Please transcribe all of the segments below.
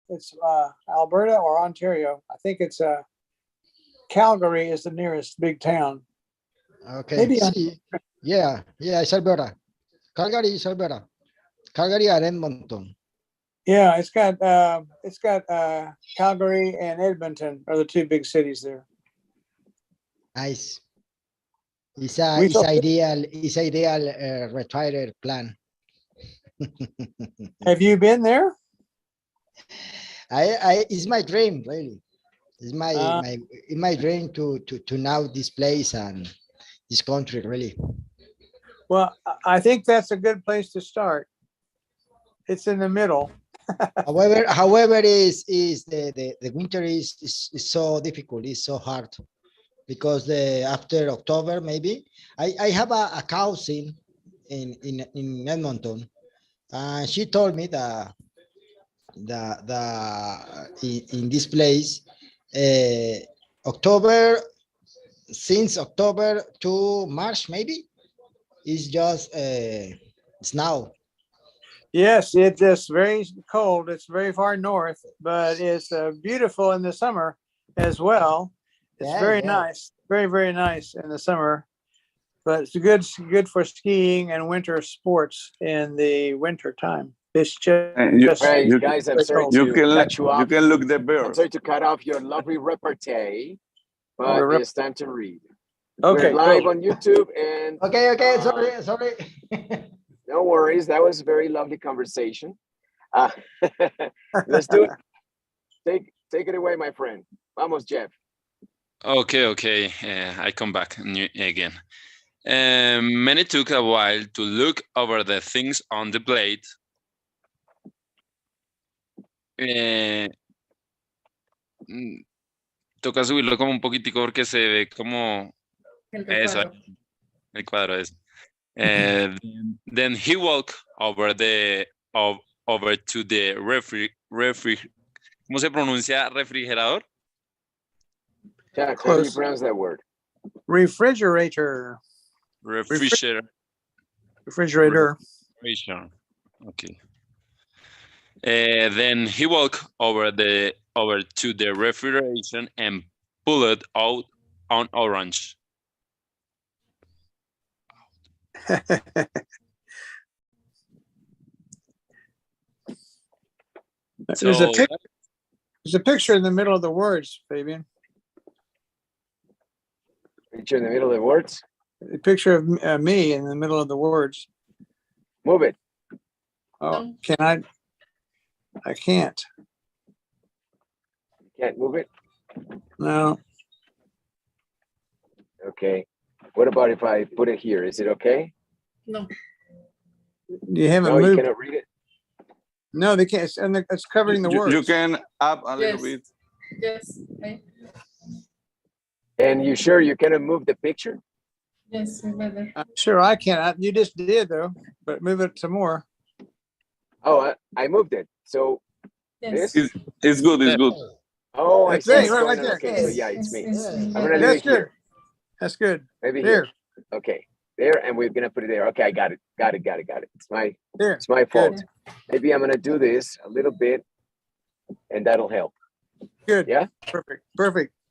it's Alberta or Ontario. I think it's Calgary is the nearest big town. Okay. Maybe Yeah, it's Alberta. Calgary is Alberta. Calgary and Edmonton. Yeah, it's got Calgary and Edmonton are the two big cities there. Nice. It's We thought- ideal retired plan. Have you been there? It's my dream, really. It's my dream to know this place and this country, really. Well, I think that's a good place to start. It's in the middle. However, is the winter is so difficult. It's so hard because after October, maybe I have a cousin in Edmonton, and she told me that in this place, since October to March, maybe it's just snow. Yes, it's just very cold. It's very far north, but it's beautiful in the summer as well. It's very nice, very, very nice in the summer. But it's good for skiing and winter sports in the winter time. It's just guys, I'm sorry to cut you off. You can look the bear. I'm sorry to cut off your lovely repartee, but it's time to read. Okay, we're live on YouTube and okay, sorry. No worries. That was a very lovely conversation. Let's do it. Take it away, my friend. Vamos, Jeff. Okay. I come back again. Many took a while to look over the things on the plate. Toca subirlo como un poquitico porque se ve como eso, el cuadro es. Then he walked over to the ¿cómo se pronuncia refrigerador? Jack, how do you pronounce that word? Refrigerator. Refrigerator. Okay. Then he walked over to the refrigeration and pulled out an orange. There's a picture in the middle of the words, Fabian. Picture in the middle of the words? A picture of me in the middle of the words. Move it. Oh, can I? I can't. You can't move it? No. Okay. What about if I put it here? Is it okay? No. You haven't No, moved. you cannot read it? No, they can't. And it's covering the words. You can up a little bit. Yes. Okay. And you sure you cannot move the picture? Yes, better. I'm sure I can. You just did, though. But move it some more. Oh, I moved it. So Yes. this? It's good. Oh, I That's see. it, It's right going on. there. Okay, so yeah, it's me. I'm gonna leave That's it here. good. That's good. Maybe There. here. Okay, there, and we're gonna put it there. Okay, I got it. There. It's my fault. Good. Maybe I'm gonna do this a little bit, and that'll help. Good. Yeah. Perfect.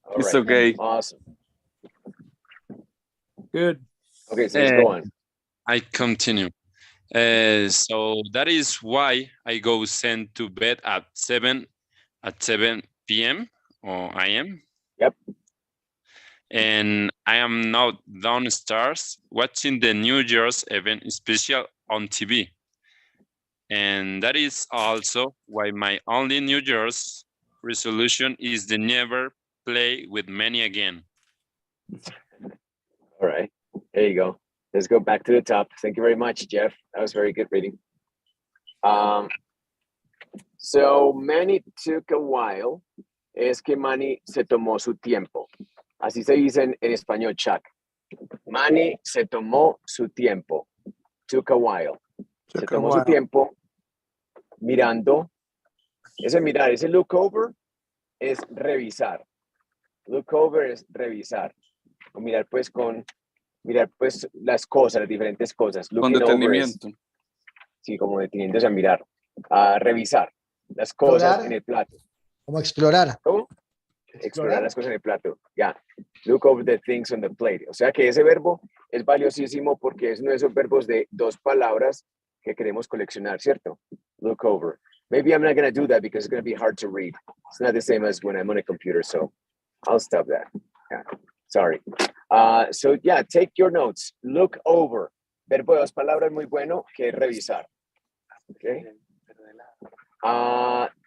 All It's right. okay. Awesome. Good. Okay, so let's go on. I continue. So that is why I go sent to bed at 7 p.m. or I.m. Yep. And I am now downstairs watching the New Year's event special on TV. And that is also why my only New Year's resolution is to never play with money again. All right, there you go. Let's go back to the top. Thank you very much, Jeff. That was very good reading. So Manny took a while. Es que Manny se tomó su tiempo. Así se dice en español, Chuck. Manny se tomó su tiempo. Took a while. Se tomó su tiempo mirando. Ese mirar, ese look over es revisar. Look over es revisar. O mirar pues las cosas, las diferentes cosas. Con detenimiento. Sí, como deteniéndose a mirar. Revisar. las cosas Explorar. en el plato. Como explorar. ¿Cómo? Explorar las cosas en el plato. Ya. Look over the things on the plate. O sea que ese verbo es valiosísimo porque es uno de esos verbos de dos palabras que queremos coleccionar, ¿cierto? Look over. Maybe I'm not going to do that because it's going to be hard to read. It's not the same as when I'm on a computer, so I'll stop that. Yeah. Sorry. So yeah, take your notes. Look over. Verbo de dos palabras muy bueno que es revisar. Okay.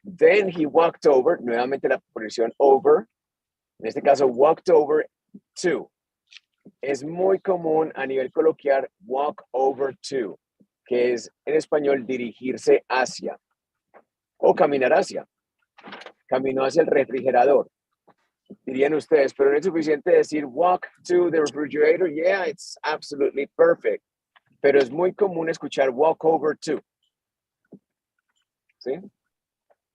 Then he walked over. Nuevamente la posición over. En este caso, walked over to. Es muy común a nivel coloquial walk over to, que es en español dirigirse hacia o caminar hacia. Caminó hacia el refrigerador. Dirían ustedes, pero no es suficiente decir walk to the refrigerator. Yeah, it's absolutely perfect. Pero es muy común escuchar walk over to. ¿Sí?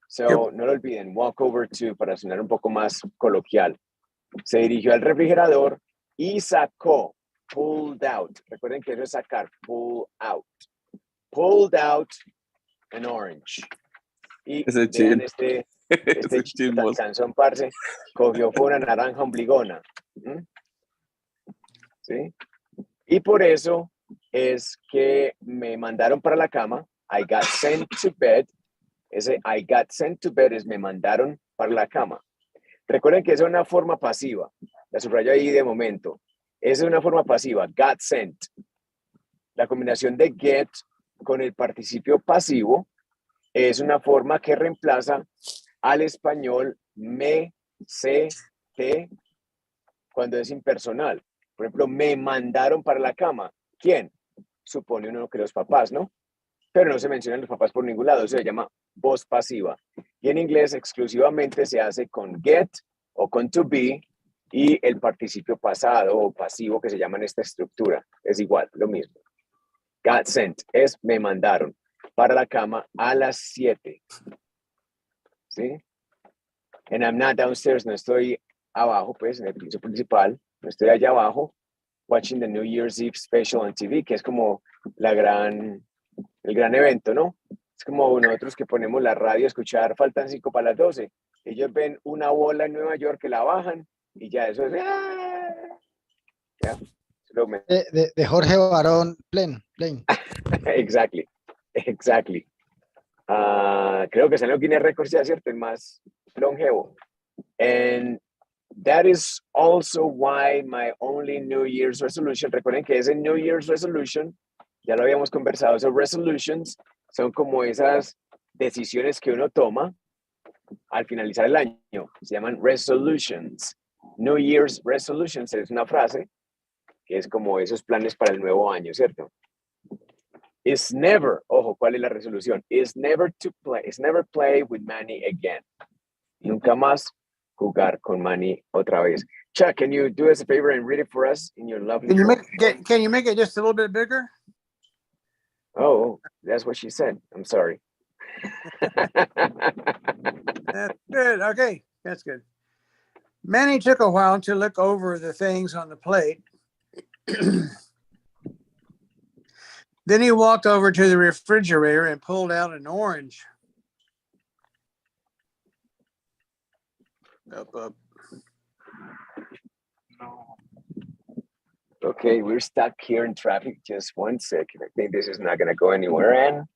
So, no lo olviden, walk over to para sonar un poco más coloquial. Se dirigió al refrigerador y sacó, pulled out. Recuerden que eso es sacar, pull out. Pulled out an orange. Y Ese vean chin. este chico tan cansón, parce, cogió fue una naranja ombligona. ¿Sí? Y por eso es que me mandaron para la cama. I got sent to bed. Ese I got sent to bed es me mandaron para la cama. Recuerden que es una forma pasiva. La subrayo ahí de momento. Es una forma pasiva. Got sent. La combinación de get con el participio pasivo es una forma que reemplaza al español me, se, te, cuando es impersonal. Por ejemplo, me mandaron para la cama. ¿Quién? Supone uno que los papás, ¿no? Pero no se mencionan los papás por ningún lado. Eso se llama voz pasiva. Y en inglés exclusivamente se hace con get o con to be y el participio pasado o pasivo que se llama en esta estructura. Es igual, lo mismo. Got sent es me mandaron para la cama a las 7. ¿Sí? And I'm not downstairs, no estoy abajo, pues, en el piso principal. No estoy allá abajo watching the New Year's Eve special on TV, que es como el gran evento, ¿no? Es como nosotros que ponemos la radio a escuchar, faltan 5 para las 12. Ellos ven una bola en Nueva York que la bajan y ya eso es... ¿Ya? De Jorge Barón, plain. Exactly. Creo que salió Guinness Records ya, ¿cierto? El más longevo. And that is also why my only New Year's resolution, recuerden que ese New Year's resolution, ya lo habíamos conversado, esos resolutions son como esas decisiones que uno toma al finalizar el año, se llaman resolutions. New Year's resolutions es una frase que es como esos planes para el nuevo año, ¿cierto? Is never, ojo, ¿cuál es la resolución? Is never play with Manny again. Nunca más jugar con Manny otra vez. Chuck, can you do us a favor and read it for us in your lovely Can you make it just a little bit bigger? Oh, that's what she said. I'm sorry. That's good. Okay, that's good. Manny took a while to look over the things on the plate. Then he walked over to the refrigerator and pulled out an orange. Up. Okay, we're stuck here in traffic. Just 1 second. I think this is not going to go anywhere. And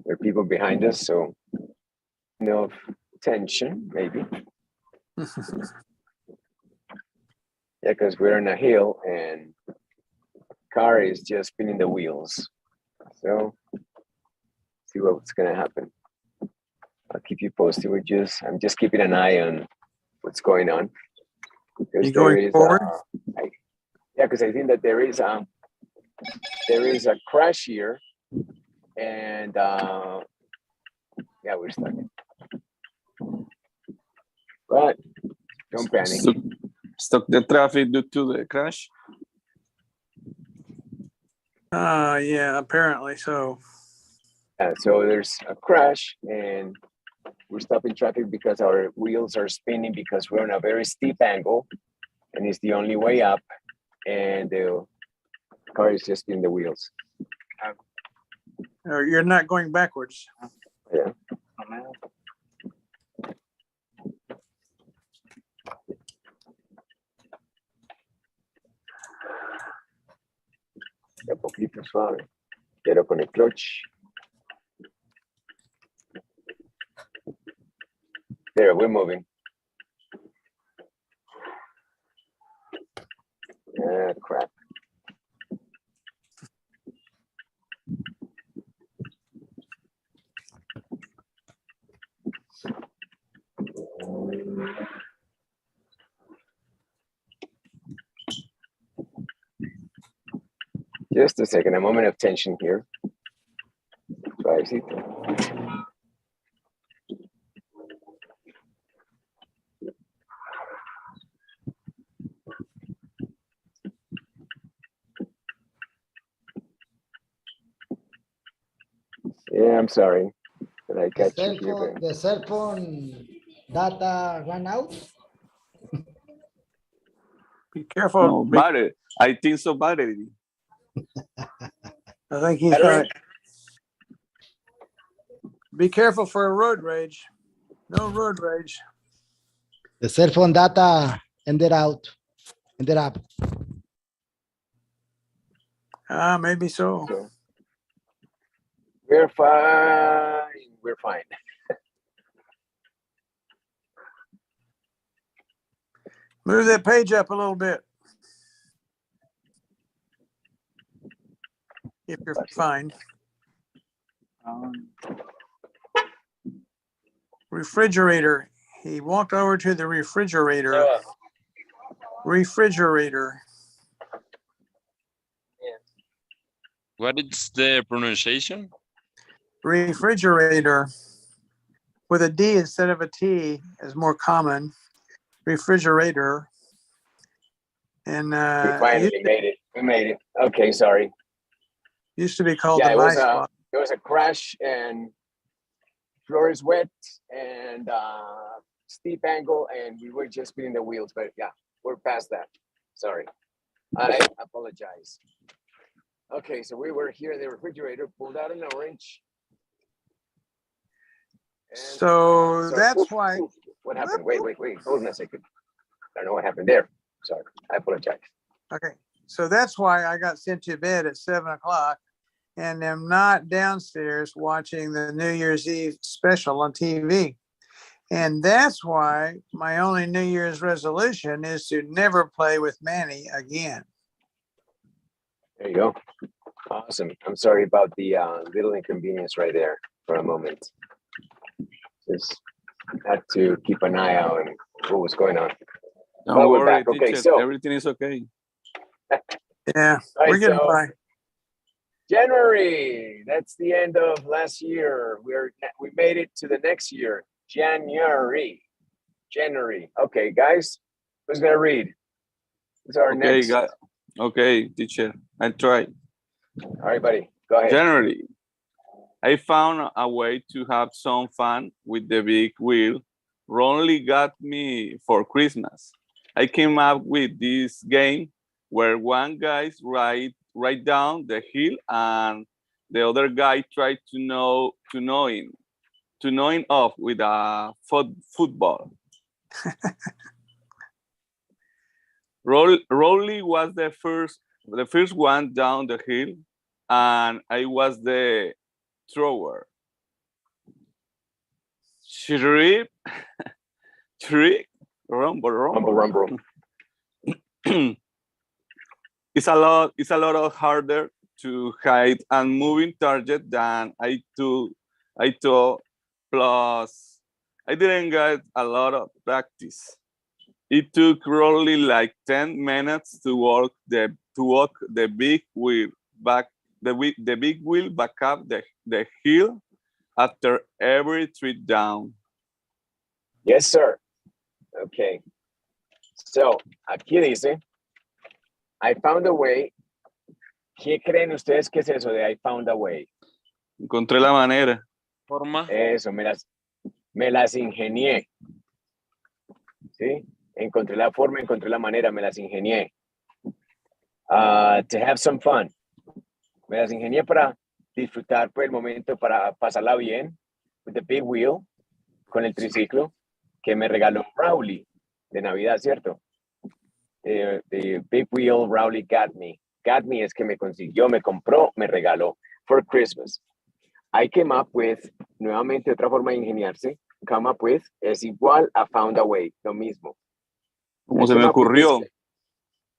there are people behind us, so no tension, maybe. Yeah, because we're on a hill and car is just spinning the wheels. So, see what's going to happen. I'll keep you posted. I'm just keeping an eye on what's going on. You going forward? Yeah, because I think that there is a crash here, and yeah, we're stuck. But don't panic. Stuck the traffic due to the crash. Yeah, apparently so. So there's a crash, and we're stopping traffic because our wheels are spinning because we're on a very steep angle, and it's the only way up. And the car is just in the wheels. Or you're not going backwards. Yeah. poquito suave. Pero con el clutch. There, we're moving. Ah, crap. Just a second, a moment of tension here. Suavecito. Yeah, I'm sorry that I got you here. The cell phone data ran out. Be careful. No, battery. I think so, battery. I think he's got it. Be careful for a road rage. No road rage. The cell phone data ended up. Maybe so. We're fine. We're fine. Move that page up a little bit. If you're fine. Refrigerator. He walked over to the refrigerator. Refrigerator. What is the pronunciation? Refrigerator. With a D instead of a T is more common. Refrigerator. And We finally made it. We made it. Okay, sorry. Used to be called Yeah, the vice spot. there was a crash and floor is wet and steep angle, and we were just spinning the wheels, but yeah, we're past that. Sorry. I apologize. Okay, so we were here in the refrigerator, pulled out an orange. So that's why. What happened? Wait. Hold on a second. I don't know what happened there. Sorry. I apologize. Okay. So that's why I got sent to bed at 7 o'clock and am not downstairs watching the New Year's Eve special on TV. And that's why my only New Year's resolution is to never play with Manny again. There you go. Awesome. I'm sorry about the little inconvenience right there for a moment. Just had to keep an eye out on what was going on. Don't But we're worry, back. Okay, teacher. so Everything is okay. Yeah, right, we're getting so by. January. That's the end of last year. We made it to the next year. January. Okay, guys, who's gonna read? Who's our Okay, next? okay, teacher. I try. All right, buddy. Go ahead. January. I found a way to have some fun with the big wheel Ronly got me for Christmas. I came up with this game where one guy right down the hill and the other guy tried to know him off with a football. Ronly was the first one down the hill, and I was the thrower. Trick, rumble. It's a lot harder to hide and moving target than I thought. Plus, I didn't get a lot of practice. It took roughly like 10 minutes to walk the big wheel back up the hill after every trip down. Yes, sir. Okay. So, aquí dice, I found a way. ¿Qué creen ustedes que es eso de I found a way? Encontré la manera. Forma. Eso, me las ingenié. ¿Sí? Encontré la forma, encontré la manera, me las ingenié. To have some fun. Me las ingenié para disfrutar por el momento, para pasarla bien. With the big wheel, con el triciclo que me regaló Rowley de Navidad, ¿cierto? The big wheel Rowley got me. Got me es que me consiguió, me compró, me regaló. For Christmas. I came up with, nuevamente otra forma de ingeniarse. Come up with es igual a found a way, lo mismo. Como se me ocurrió.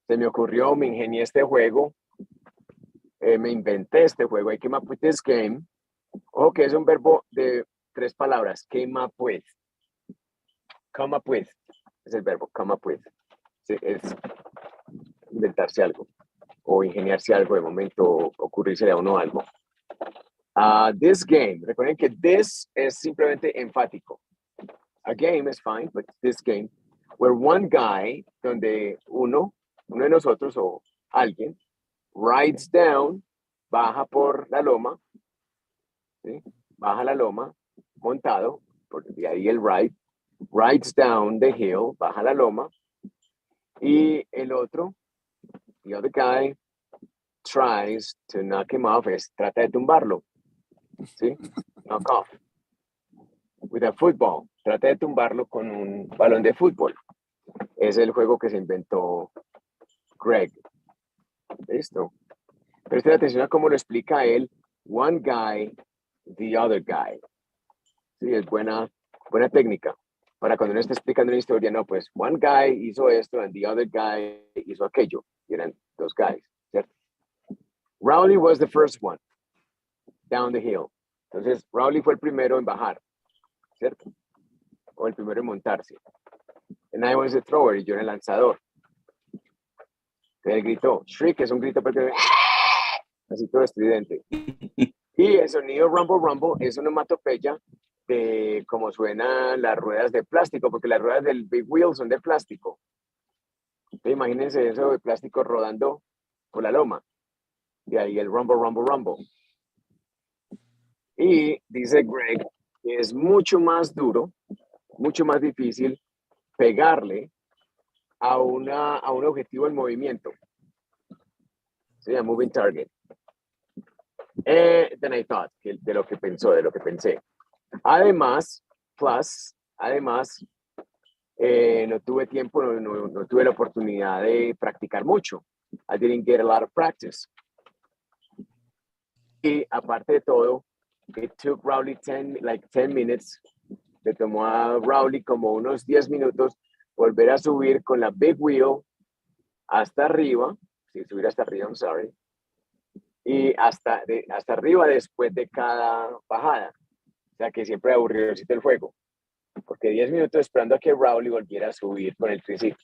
Se me ocurrió, me ingenié este juego, me inventé este juego. I came up with this game. Ojo que es un verbo de 3 palabras. Came up with. Come up with. Es el verbo, come up with. Sí, es inventarse algo o ingeniarse algo de momento, ocurrirse a uno algo. This game. Recuerden que this es simplemente enfático. A game is fine, but this game, where one guy, donde uno de nosotros o alguien, rides down, baja por la loma, ¿sí? Baja la loma, montado, por de ahí el ride, rides down the hill, baja la loma, y el otro, the other guy, tries to knock him off, trata de tumbarlo, ¿sí? Knock off. With a football, trata de tumbarlo con un balón de fútbol. Es el juego que se inventó Greg. Listo. Presten atención a cómo lo explica él. One guy, the other guy. Sí, es buena técnica. Para cuando uno está explicando una historia, no, pues one guy hizo esto and the other guy hizo aquello. Y eran 2 guys, ¿cierto? Rowley was the first one down the hill. Entonces, Rowley fue el primero en bajar, ¿cierto? O el primero en montarse. And I was the thrower, y yo era el lanzador. Él gritó, shriek es un grito porque así todo estridente. Y el sonido rumble rumble es una onomatopeya de cómo suenan las ruedas de plástico, porque las ruedas del big wheel son de plástico. Entonces, imagínense eso de plástico rodando por la loma. Y ahí el rumble rumble rumble. Y dice Greg que es mucho más duro, mucho más difícil pegarle a un objetivo en movimiento. Se llama moving target. Then I thought, de lo que pensé. Además, no tuve tiempo, no tuve la oportunidad de practicar mucho. I didn't get a lot of practice. Y aparte de todo, it took Rowley 10 minutes. Le tomó a Rowley como unos 10 minutos volver a subir con la big wheel hasta arriba. Sí, subir hasta arriba, I'm sorry. Y hasta arriba después de cada bajada. O sea que siempre aburrió el juego. Porque 10 minutos esperando a que Rowley volviera a subir con el principio.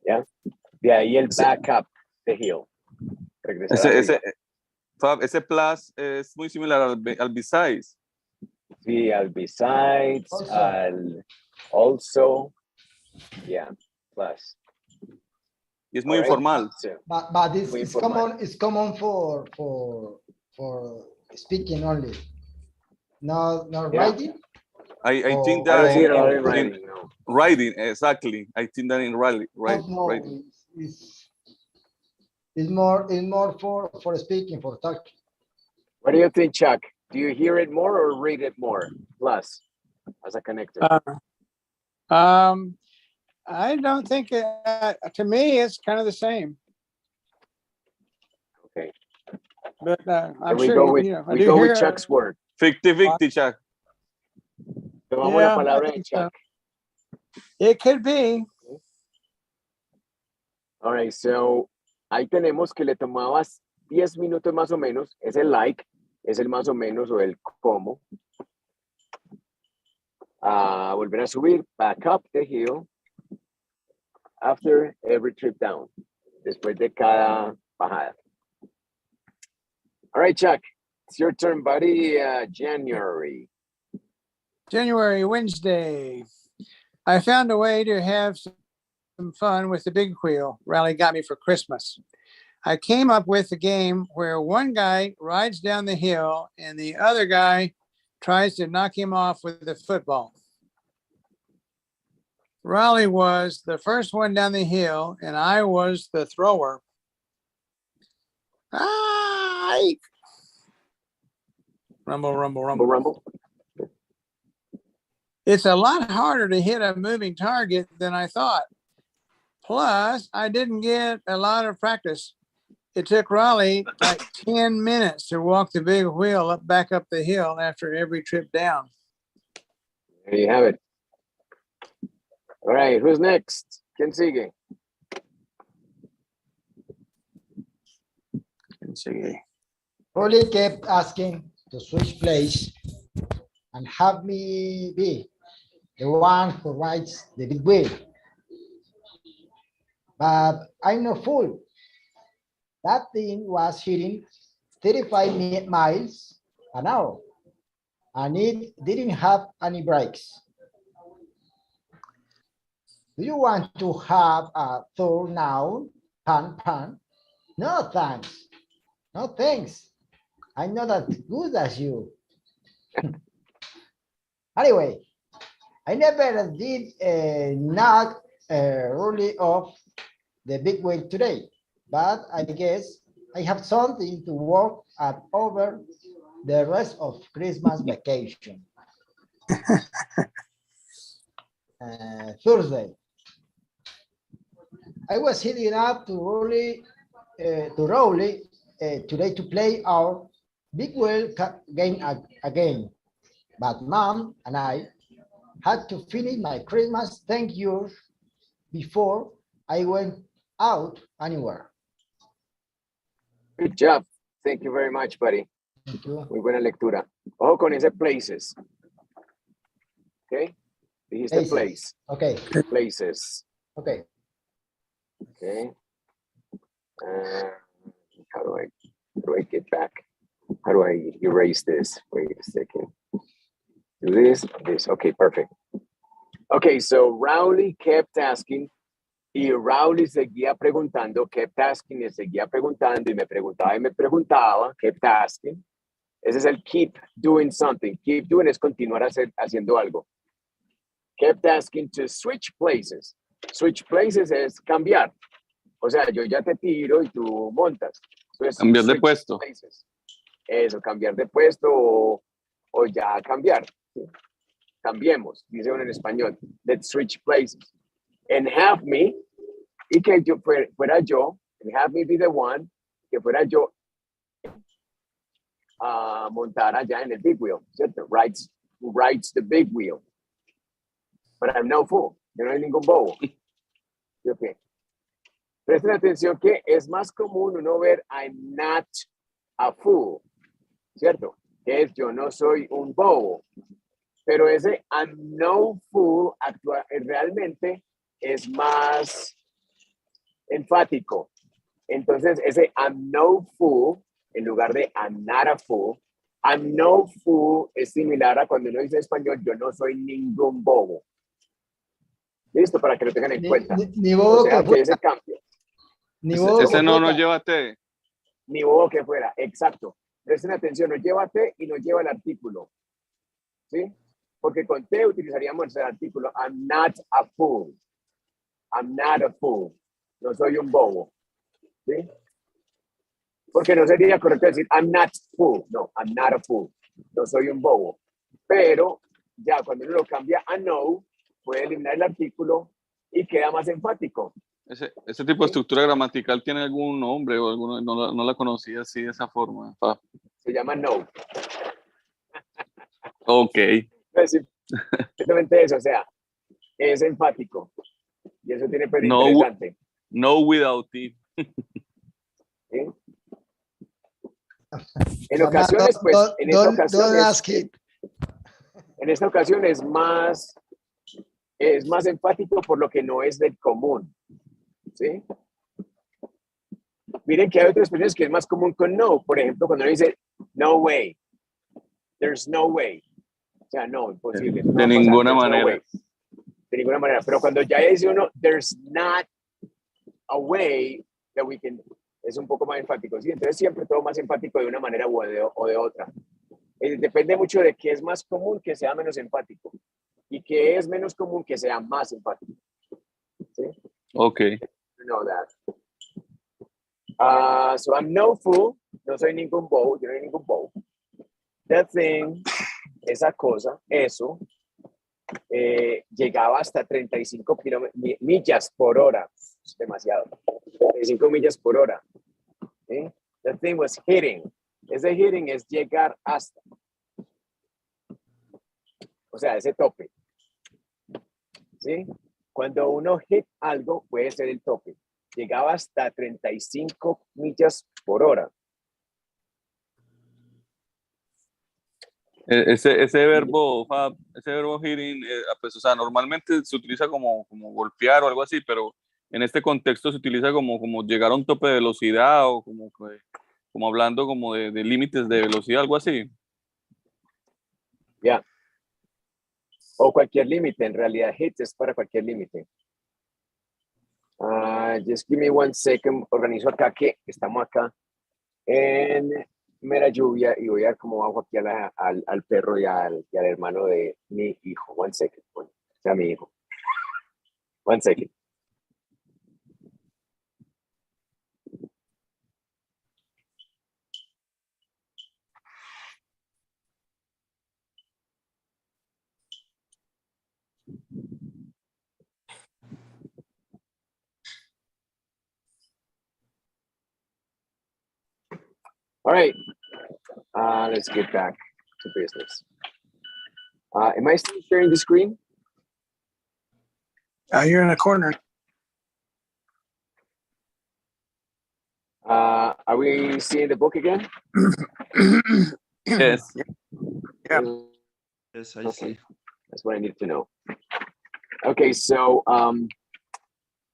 ¿Ya? De ahí el back up the hill. Ese plus es muy similar al besides. Sí, al besides, al also. Yeah, plus. Y es muy informal. But this is common. It's common for speaking only. Not writing. I think that writing, exactly. I think that in writing. It's more for speaking, for talking. What do you think, Chuck? Do you hear it more or read it more? Plus, as a connector. I don't think to me it's kind of the same. Okay. But I'm we sure go with, I do go hear with Chuck's word. 50-50, Chuck. Tomamos la palabra de Chuck. It could be. All right, so ahí tenemos que le tomabas 10 minutos más o menos. Es el like, es el más o menos o el cómo. Volver a subir, back up the hill. After every trip down. Después de cada bajada. All right, Chuck. It's your turn, buddy. January, Wednesday. I found a way to have some fun with the big wheel Rally got me for Christmas. I came up with a game where one guy rides down the hill and the other guy tries to knock him off with a football. Raleigh was the first one down the hill and I was the thrower. Rumble, rumble, rumble. rumble. It's a lot harder to hit a moving target than I thought. Plus, I didn't get a lot of practice. It took Raleigh like 10 minutes to walk the big wheel back up the hill after every trip down. There you have it. All right, who's next? ¿Quién sigue? Rolly kept asking to switch place and have me be the one who rides the big wheel. But I'm no fool. That thing was hitting 35 miles an hour, and it didn't have any brakes. Do you want to have a tour now, pan? No, thanks. No, thanks. I'm not as good as you. Anyway, I never did knock really off the big wheel today, but I guess I have something to work at over the rest of Christmas vacation. Thursday, I was heading up to Rowley today to play our big wheel game again, but Mom and I had to finish my Christmas thank you before I went out anywhere. Good job. Thank you very much, buddy. Thank you. Muy buena lectura. Ojo con ese places. Okay. Dijiste place. Okay. Places. Okay. Okay. How do I get back? How do I erase this? Wait a second. Do this. Okay, perfect. Okay, so Rowley kept asking, y Rowley seguía preguntando, kept asking, y seguía preguntando, y me preguntaba, kept asking. Ese es el keep doing something. Keep doing es continuar haciendo algo. Kept asking to switch places. Switch places es cambiar. O sea, yo ya te tiro y tú montas. Entonces, Cambiar de puesto. Places. Eso, cambiar de puesto o ya cambiar. ¿Sí? Cambiemos, dice uno en español. Let's switch places. And have me, y que yo fuera yo, and have me be the one, que fuera yo a montar allá en el big wheel, ¿cierto? Rides the big wheel. But I'm no fool. Yo no soy ningún bobo. Okay. Presten atención que es más común uno ver I'm not a fool, ¿cierto? Que es yo no soy un bobo. Pero ese I'm no fool realmente es más enfático. Entonces ese I'm no fool, en lugar de I'm not a fool, I'm no fool es similar a cuando uno dice en español yo no soy ningún bobo. Listo, para que lo tengan en cuenta. Ni bobo, o sea, que ese cambio. Ni bobo ese no fuera. nos lleva a T. Ni bobo que fuera, exacto. Presten atención, no lleva T y no lleva el artículo. ¿Sí? Porque con T utilizaríamos el artículo I'm not a fool. I'm not a fool. No soy un bobo. ¿Sí? Porque no sería correcto decir I'm not fool. No, I'm not a fool. No soy un bobo. Pero ya cuando uno lo cambia a no, puede eliminar el artículo y queda más enfático. Ese tipo de estructura gramatical tiene algún nombre o alguno, no la conocía así de esa forma. Se llama no. Ok. Es simplemente eso, o sea, es enfático. Y eso tiene pero No, interesante. no without it. ¿Sí? En ocasiones, pues, en esta ocasión en esta ocasión es más enfático por lo que no es del común. ¿Sí? Miren que hay otras expresiones que es más común con no. Por ejemplo, cuando uno dice no way, there's no way. O sea, no, imposible. No de ninguna manera. No way. De ninguna manera. Pero cuando ya dice uno, there's not a way that we can, es un poco más enfático. ¿Sí? Entonces siempre todo más enfático de una manera o de otra. Depende mucho de qué es más común que sea menos enfático y qué es menos común que sea más enfático. ¿Sí? Ok. You know that. So I'm no fool. No soy ningún bobo. Yo no soy ningún bobo. That thing, esa cosa, eso, llegaba hasta 35 millas por hora. Es demasiado. 35 millas por hora. ¿Sí? The thing was hitting. Ese hitting es llegar hasta. O sea, ese tope. ¿Sí? Cuando uno hit algo, puede ser el tope. Llegaba hasta 35 millas por hora. Ese verbo, Fab, ese verbo hitting, pues, o sea, normalmente se utiliza como golpear o algo así, pero en este contexto se utiliza como llegar a un tope de velocidad o como hablando como de límites de velocidad, algo así. Ya. O cualquier límite, en realidad hit es para cualquier límite. Just give me 1 second. Organizo acá que estamos acá en mera lluvia y voy a ver cómo bajo aquí al perro y al hermano de mi hijo. 1 second. Bueno, o sea, mi hijo. 1 second. All right. Let's get back to business. Am I still sharing the screen? You're in a corner. Are we seeing the book again? Yes. Yeah. Yes, I Okay. see. That's what I need to know. Okay, so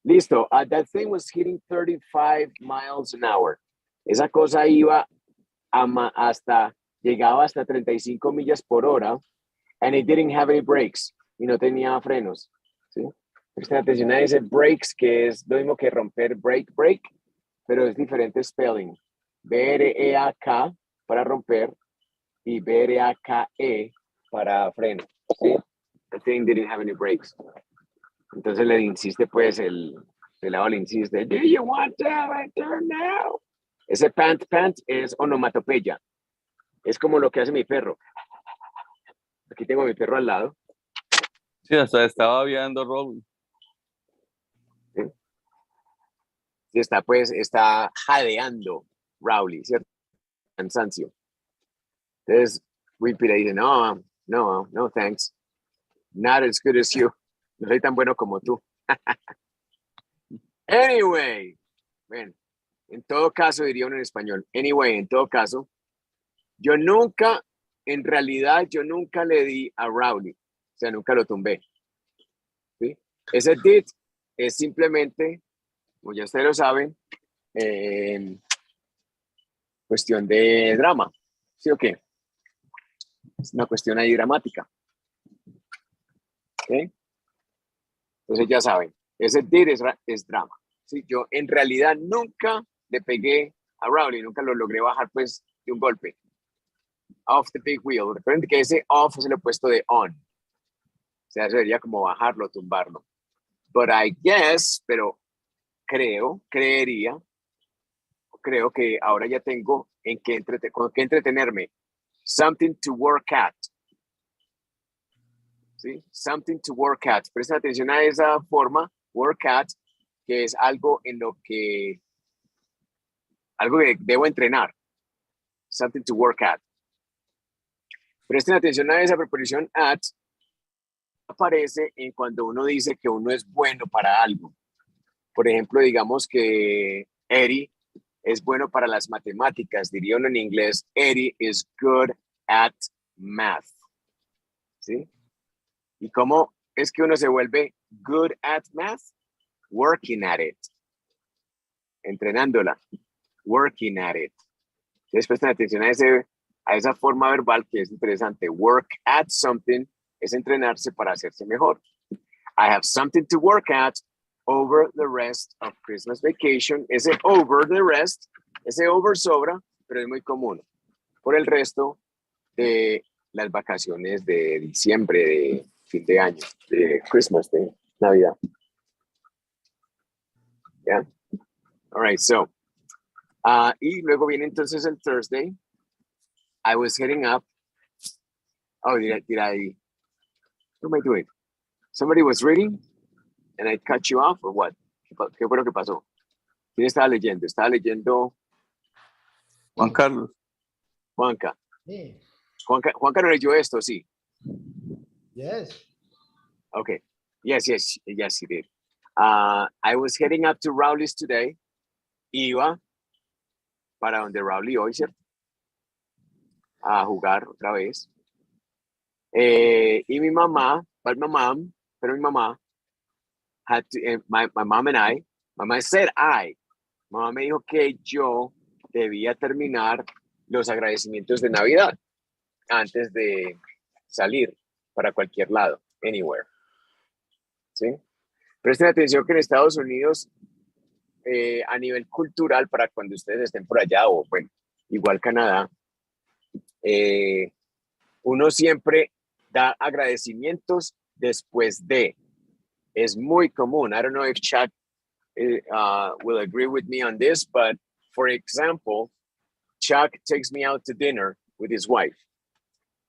listo. That thing was hitting 35 miles an hour. Esa cosa iba llegaba hasta 35 millas por hora, and it didn't have any brakes, y no tenía frenos. ¿Sí? Presten atención a ese brakes, que es lo mismo que romper break, pero es diferente spelling. B-R-E-A-K para romper y B-R-A-K-E para freno. ¿Sí? The thing didn't have any brakes. Entonces le insiste, pues, el pelado le insiste, do you want to have a turn now? Ese pant es onomatopeya. Es como lo que hace mi perro. Aquí tengo a mi perro al lado. Sí, hasta estaba viendo Rob. ¿Sí? Sí, está jadeando Rowley, ¿cierto? Cansancio. Entonces, Wimpy le dice, no, thanks. Not as good as you. No soy tan bueno como tú. Anyway, bueno, en todo caso, diría uno en español. Anyway, en todo caso, en realidad, yo nunca le di a Rowley. O sea, nunca lo tumbé. ¿Sí? Ese did es simplemente, como ya ustedes lo saben, cuestión de drama. ¿Sí o qué? Es una cuestión ahí dramática. ¿Ok? Entonces ya saben, ese did es drama. ¿Sí? Yo en realidad nunca le pegué a Rowley, nunca lo logré bajar pues de un golpe. Off the big wheel. Recuerden que ese off es el opuesto de on. O sea, sería como bajarlo, tumbarlo. But I guess, pero creo que ahora ya tengo con qué entretenerme. Something to work at. ¿Sí? Something to work at. Presten atención a esa forma, work at, que es algo que debo entrenar. Something to work at. Presten atención a esa preposición at. Aparece en cuando uno dice que uno es bueno para algo. Por ejemplo, digamos que Eddie es bueno para las matemáticas. Diría uno en inglés, Eddie is good at math. ¿Sí? ¿Y cómo es que uno se vuelve good at math? Working at it. Entrenándola. Working at it. Entonces, presten atención a esa forma verbal que es interesante. Work at something es entrenarse para hacerse mejor. I have something to work at over the rest of Christmas vacation. Ese over the rest, ese over sobra, pero es muy común. Por el resto de las vacaciones de diciembre, de fin de año, de Christmas, de Navidad. Yeah. All right, so. Y luego viene entonces el Thursday. I was heading up. Oh, did I Who am I doing? Somebody was reading and I cut you off or what? ¿Qué fue lo que pasó? ¿Quién estaba leyendo? Estaba leyendo Juan Carlos. Juanca. Sí. Juanca no leyó esto, sí. Yes. Okay. Yes, he did. I was heading up to Rowley's today. Iba para donde Rowley hoy, ¿cierto? A jugar otra vez. Y mi mamá, but my mom, pero mi mamá had to, my mom and I, mamá said mamá me dijo que yo debía terminar los agradecimientos de Navidad antes de salir para cualquier lado, anywhere. ¿Sí? Presten atención que en Estados Unidos, a nivel cultural, para cuando ustedes estén por allá, o bueno, igual Canadá, uno siempre da agradecimientos después de. Es muy común. I don't know if Chuck will agree with me on this, but for example, Chuck takes me out to dinner with his wife.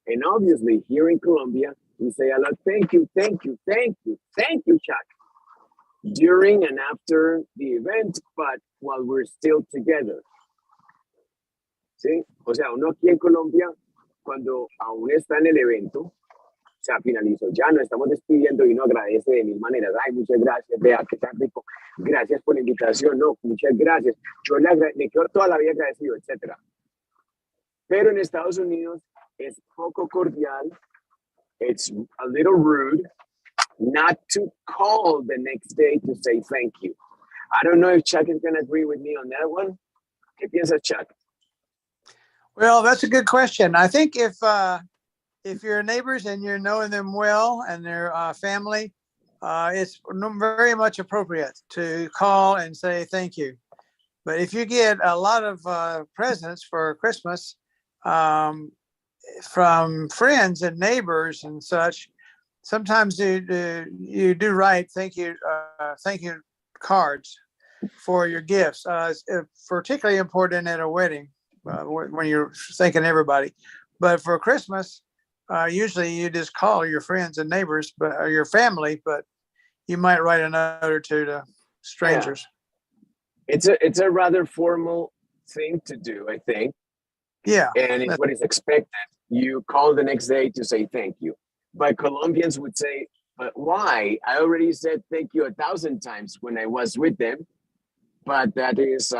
And obviously, here in Colombia, we say a lot, thank you, Chuck, during and after the event, but while we're still together. ¿Sí? O sea, uno aquí en Colombia, cuando aún está en el evento, o sea, finalizó, ya nos estamos despidiendo y uno agradece de mil maneras. Ay, muchas gracias, vea, qué tan rico. Gracias por la invitación, no, muchas gracias. Yo le quedo toda la vida agradecido, etc. Pero en Estados Unidos es poco cordial. It's a little rude not to call the next day to say thank you. I don't know if Chuck is going to agree with me on that one. ¿Qué piensas, Chuck? Well, that's a good question. I think if you're neighbors and you're knowing them well and their family, it's very much appropriate to call and say thank you. But if you get a lot of presents for Christmas from friends and neighbors and such, sometimes you do write thank you cards for your gifts. It's particularly important at a wedding when you're thanking everybody. But for Christmas, usually you just call your friends and neighbors, or your family, but you might write a note or two to strangers. Yeah. It's a rather formal thing to do, I think. Yeah. And it's what is expected. You call the next day to say thank you. But Colombians would say, but why? I already said thank you 1,000 times when I was with them. But that is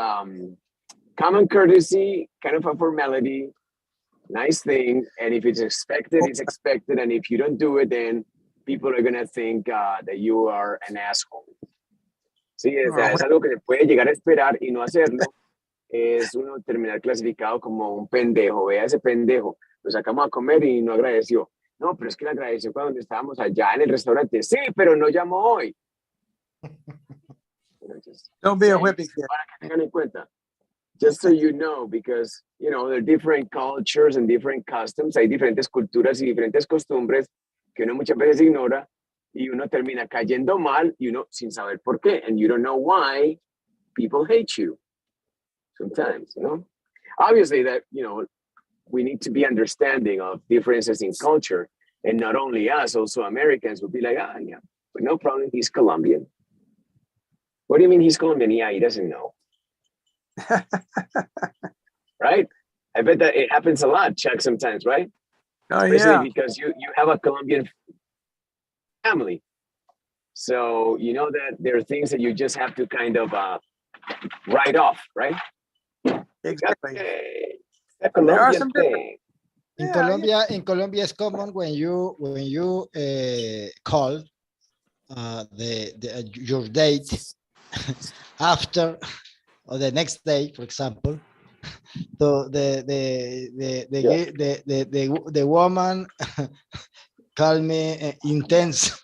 common courtesy, kind of a formality, nice thing. And if it's expected, it's expected. And if you don't do it, then people are going to think that you are an asshole. Sí, es algo que se puede llegar a esperar y no hacerlo. Es uno terminar clasificado como un pendejo. Vea ese pendejo. Lo sacamos a comer y no agradeció. No, pero es que le agradeció cuando estábamos allá en el restaurante. Sí, pero no llamó hoy. Don't be a whippy kid. Para que tengan en cuenta. Just so you know, because, you know, there are different cultures and different customs. Hay diferentes culturas y diferentes costumbres que uno muchas veces ignora y uno termina cayendo mal y uno sin saber por qué. And you don't know why people hate you sometimes, you know. Obviously that, you know, we need to be understanding of differences in culture. And not only us, also Americans would be like, yeah, but no problem, he's Colombian. What do you mean he's Colombian? Yeah, he doesn't know. Right? I bet that it happens a lot, Chuck, sometimes, right? Oh, Especially yeah. because you have a Colombian family. So you know that there are things that you just have to kind of write off, right? Exactly. Okay. There are some different. In Yeah, in Colombia, it's common when you call your date after or the next day, for example. So the woman call me intense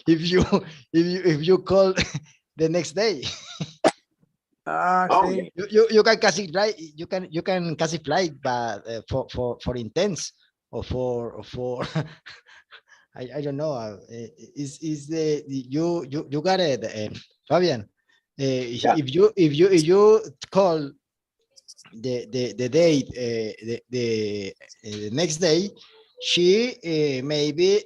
if you call the next day. See, You can classify you can classify but for intense or for I don't know is the you got it Fabian. Yeah. If you call the date the next day, she maybe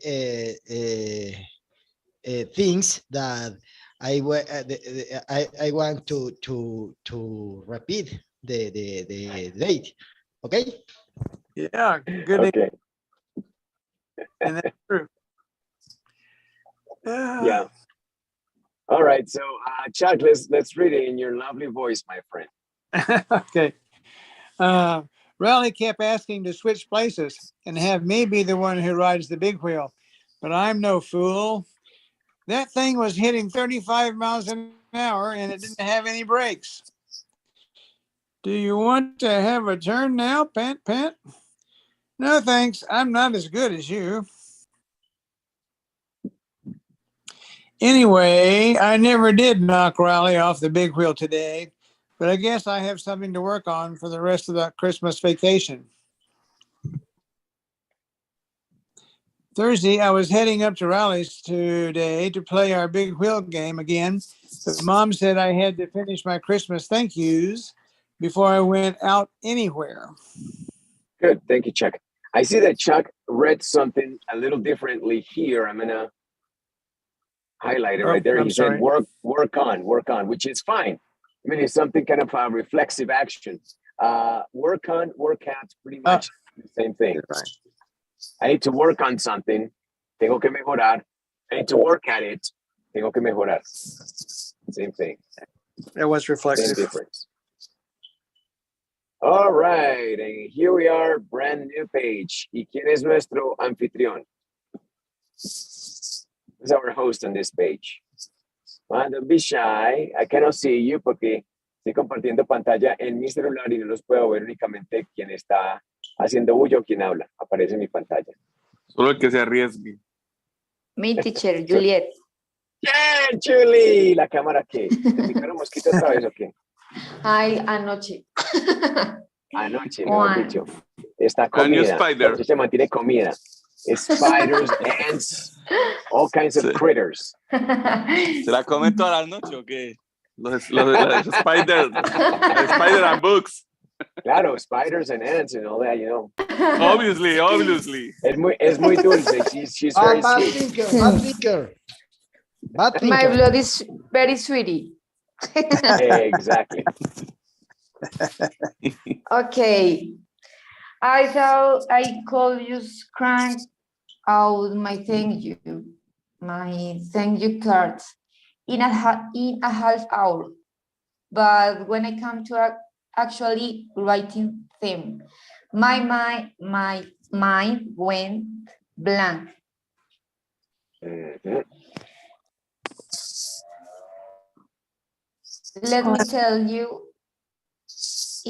thinks that I want to repeat the date. Okay. Yeah, good. Okay. And that's true. Yeah. All right. So, Chuck, let's read it in your lovely voice, my friend. Okay. Raleigh kept asking to switch places and have me be the one who rides the big wheel, but I'm no fool. That thing was hitting 35 miles an hour and it didn't have any brakes. Do you want to have a turn now, Pant Pant? No, thanks. I'm not as good as you. Anyway, I never did knock Riley off the big wheel today, but I guess I have something to work on for the rest of that Christmas vacation. Thursday, I was heading up to Riley's today to play our big wheel game again, but Mom said I had to finish my Christmas thank yous before I went out anywhere. Good. Thank you, Chuck. I see that Chuck read something a little differently here. I'm going to highlight it right there. He said, work on, which is fine. I mean, it's something kind of a reflexive action. Work on, work at, pretty much the same thing. Right. I need to work on something. Tengo que mejorar. I need to work at it. Tengo que mejorar. Same thing. It was reflexive. Same difference. All right, and here we are, brand new page. ¿Y quién es nuestro anfitrión? Who's our host on this page? Don't be shy. I cannot see you porque estoy compartiendo pantalla en mi celular y no los puedo ver únicamente quien está haciendo bullo o quien habla. Aparece en mi pantalla. Solo el que se arriesgue. Mi teacher, Juliet. Yeah, Julie. ¿La cámara qué? ¿Te picaron mosquito otra vez o qué? Ay, anoche. Anoche, mejor dicho. Está A new comida. spider. Se mantiene comida. Spiders, ants, all kinds of critters. ¿Se la comen toda la noche o qué? Los spider and books. Claro, spiders and ants and all that, you know. Obviously. Es muy dulce. She's very Bad sweet. thinker, bad thinker. Bad thinker. My blood is very sweetie. Exactly. Okay. I thought I could just crank out my thank you card in a half hour. But when I come to actually writing them, my mind went blank. Mhm. Let me tell you, it's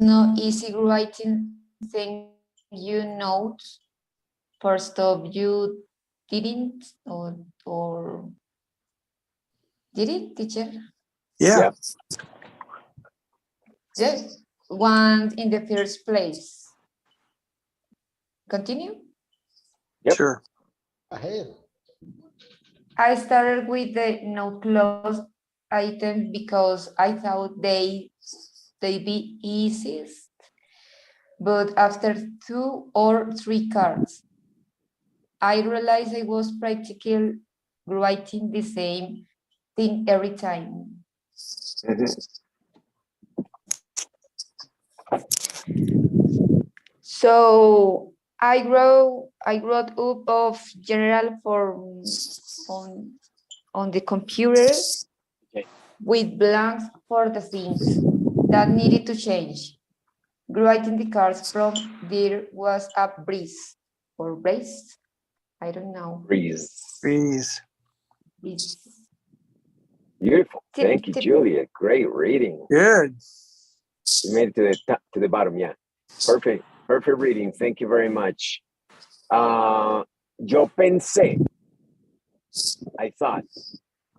not easy writing thank you notes. First off, you didn't or did it, teacher? Yeah. Yes, one in the first place. Continue. Yep. Sure. Ahead. I started with the no close item because I thought they'd be easiest. But after 2 or 3 cards, I realized I was practically writing the same thing every time. Mhm. So I wrote up of general form on the computer with blanks for the things that needed to change. Writing the cards from there was a breeze or brace. I don't know. Breeze. Breeze. Breeze. Beautiful. Thank you, Julia. Great reading. Good. You made it to the top, to the bottom. Yeah. Perfect. Perfect reading. Thank you very much. Yo pensé,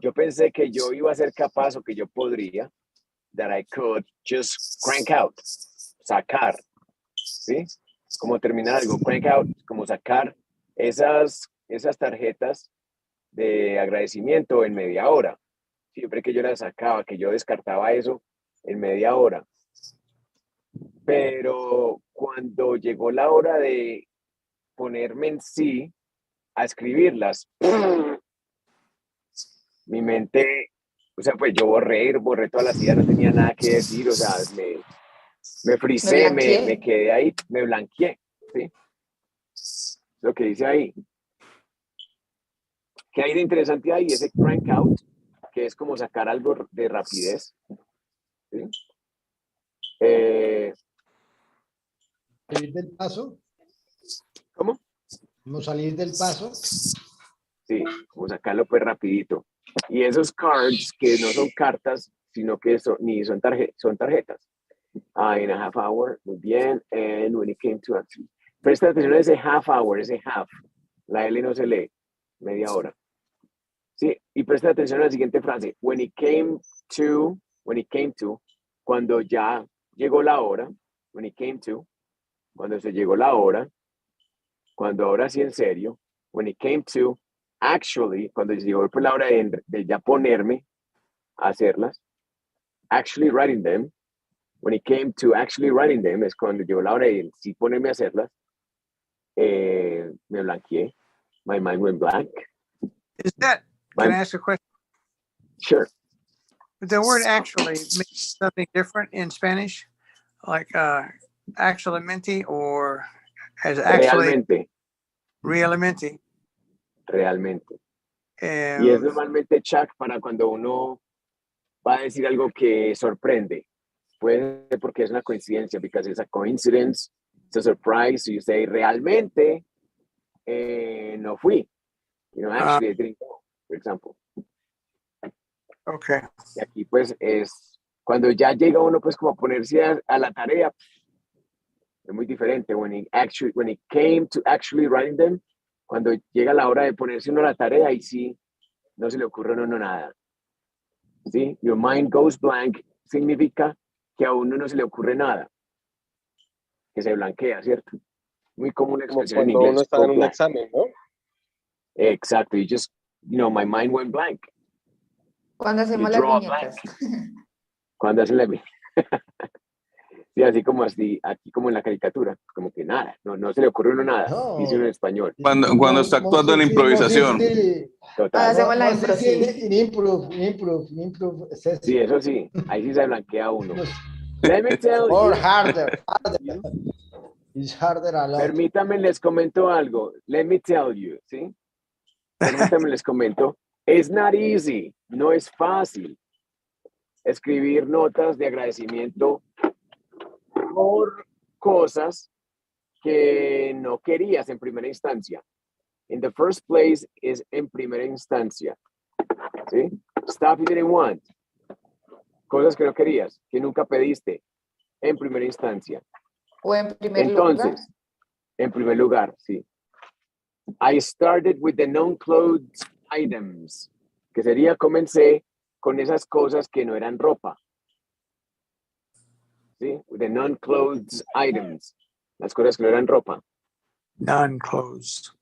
yo pensé que yo iba a ser capaz o que yo podría, that I could just crank out, sacar, ¿sí? Como terminar algo, crank out, como sacar esas tarjetas de agradecimiento en media hora. Siempre que yo las sacaba, que yo descartaba eso en media hora. Pero cuando llegó la hora de ponerme en sí a escribirlas, mi mente, o sea, pues yo borré todas las ideas, no tenía nada que decir, o sea, me frisé, me quedé ahí, me blanqueé, ¿sí? Lo que dice ahí. ¿Qué hay de interesante ahí? Ese crank out, que es como sacar algo de rapidez, ¿sí? Salir del paso. ¿Cómo? No salir del paso. Sí, como sacarlo pues rapidito. Y esos cards que no son cartas, sino que son tarjetas. In a half hour, muy bien. And when it came to actually. Presta atención a ese half hour, ese half. La L no se lee, media hora. Sí, y presta atención a la siguiente frase. When it came to, cuando ya llegó la hora, when it came to, cuando se llegó la hora, cuando ahora sí en serio, when it came to, actually, cuando llegó la hora de ya ponerme a hacerlas, actually writing them, when it came to actually writing them, es cuando llegó la hora de sí ponerme a hacerlas, me blanqueé, my mind went blank. Is that, can I ask a question? Sure. The word actually means something different in Spanish, like actualmente or as actually Realmente. realmente. Y es normalmente Chuck para cuando uno va a decir algo que sorprende. Puede ser porque es una coincidencia, because it's a coincidence, it's a surprise. So you say, realmente no fui. You know, actually I didn't go, for example. Okay. Y aquí pues es cuando ya llega uno pues como a ponerse a la tarea, es muy diferente. When it came to actually writing them, cuando llega la hora de ponerse uno a la tarea, ahí sí no se le ocurre a uno nada. ¿Sí? Your mind goes blank significa que a uno no se le ocurre nada, que se blanquea, ¿cierto? Muy común la expresión en inglés. Cuando uno está en un examen, ¿no? Exacto, you just, my mind went blank. Cuando hacemos las viñetas. Cuando hacen la sí, así como aquí como en la caricatura, como que nada, no se le ocurre a uno nada, No. dice uno en español. Cuando está actuando en la improvisación. Total. Hacemos la impro, sí. Improve. Sí, eso sí, ahí sí se blanquea uno. Let me tell you. Or harder. It's harder a lot. Permítame, les comento algo. Let me tell you, ¿sí? Permítame, les comento. It's not easy, no es fácil escribir notas de agradecimiento por cosas que no querías en primera instancia. In the first place es en primera instancia. ¿Sí? Stuff you didn't want. Cosas que no querías, que nunca pediste en primera instancia. O en primer Entonces, lugar. en primer lugar, sí. I started with the non-clothes items, que sería comencé con esas cosas que no eran ropa. ¿Sí? With the non-clothes items, las cosas que no eran ropa. Non-clothes.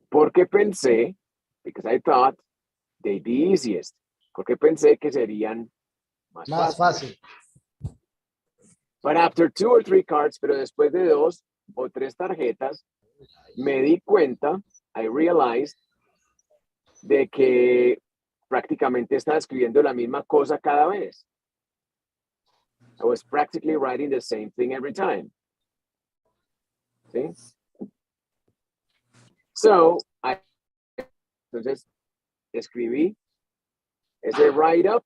Porque pensé, because I thought they'd be easiest, porque pensé que serían más fácil. But after 2 or 3 cards, pero después de 2 o 3 tarjetas, me di cuenta, I realized, de que prácticamente estaba escribiendo la misma cosa cada vez. I was practically writing the same thing every time. ¿Sí? So, entonces, escribí ese write up,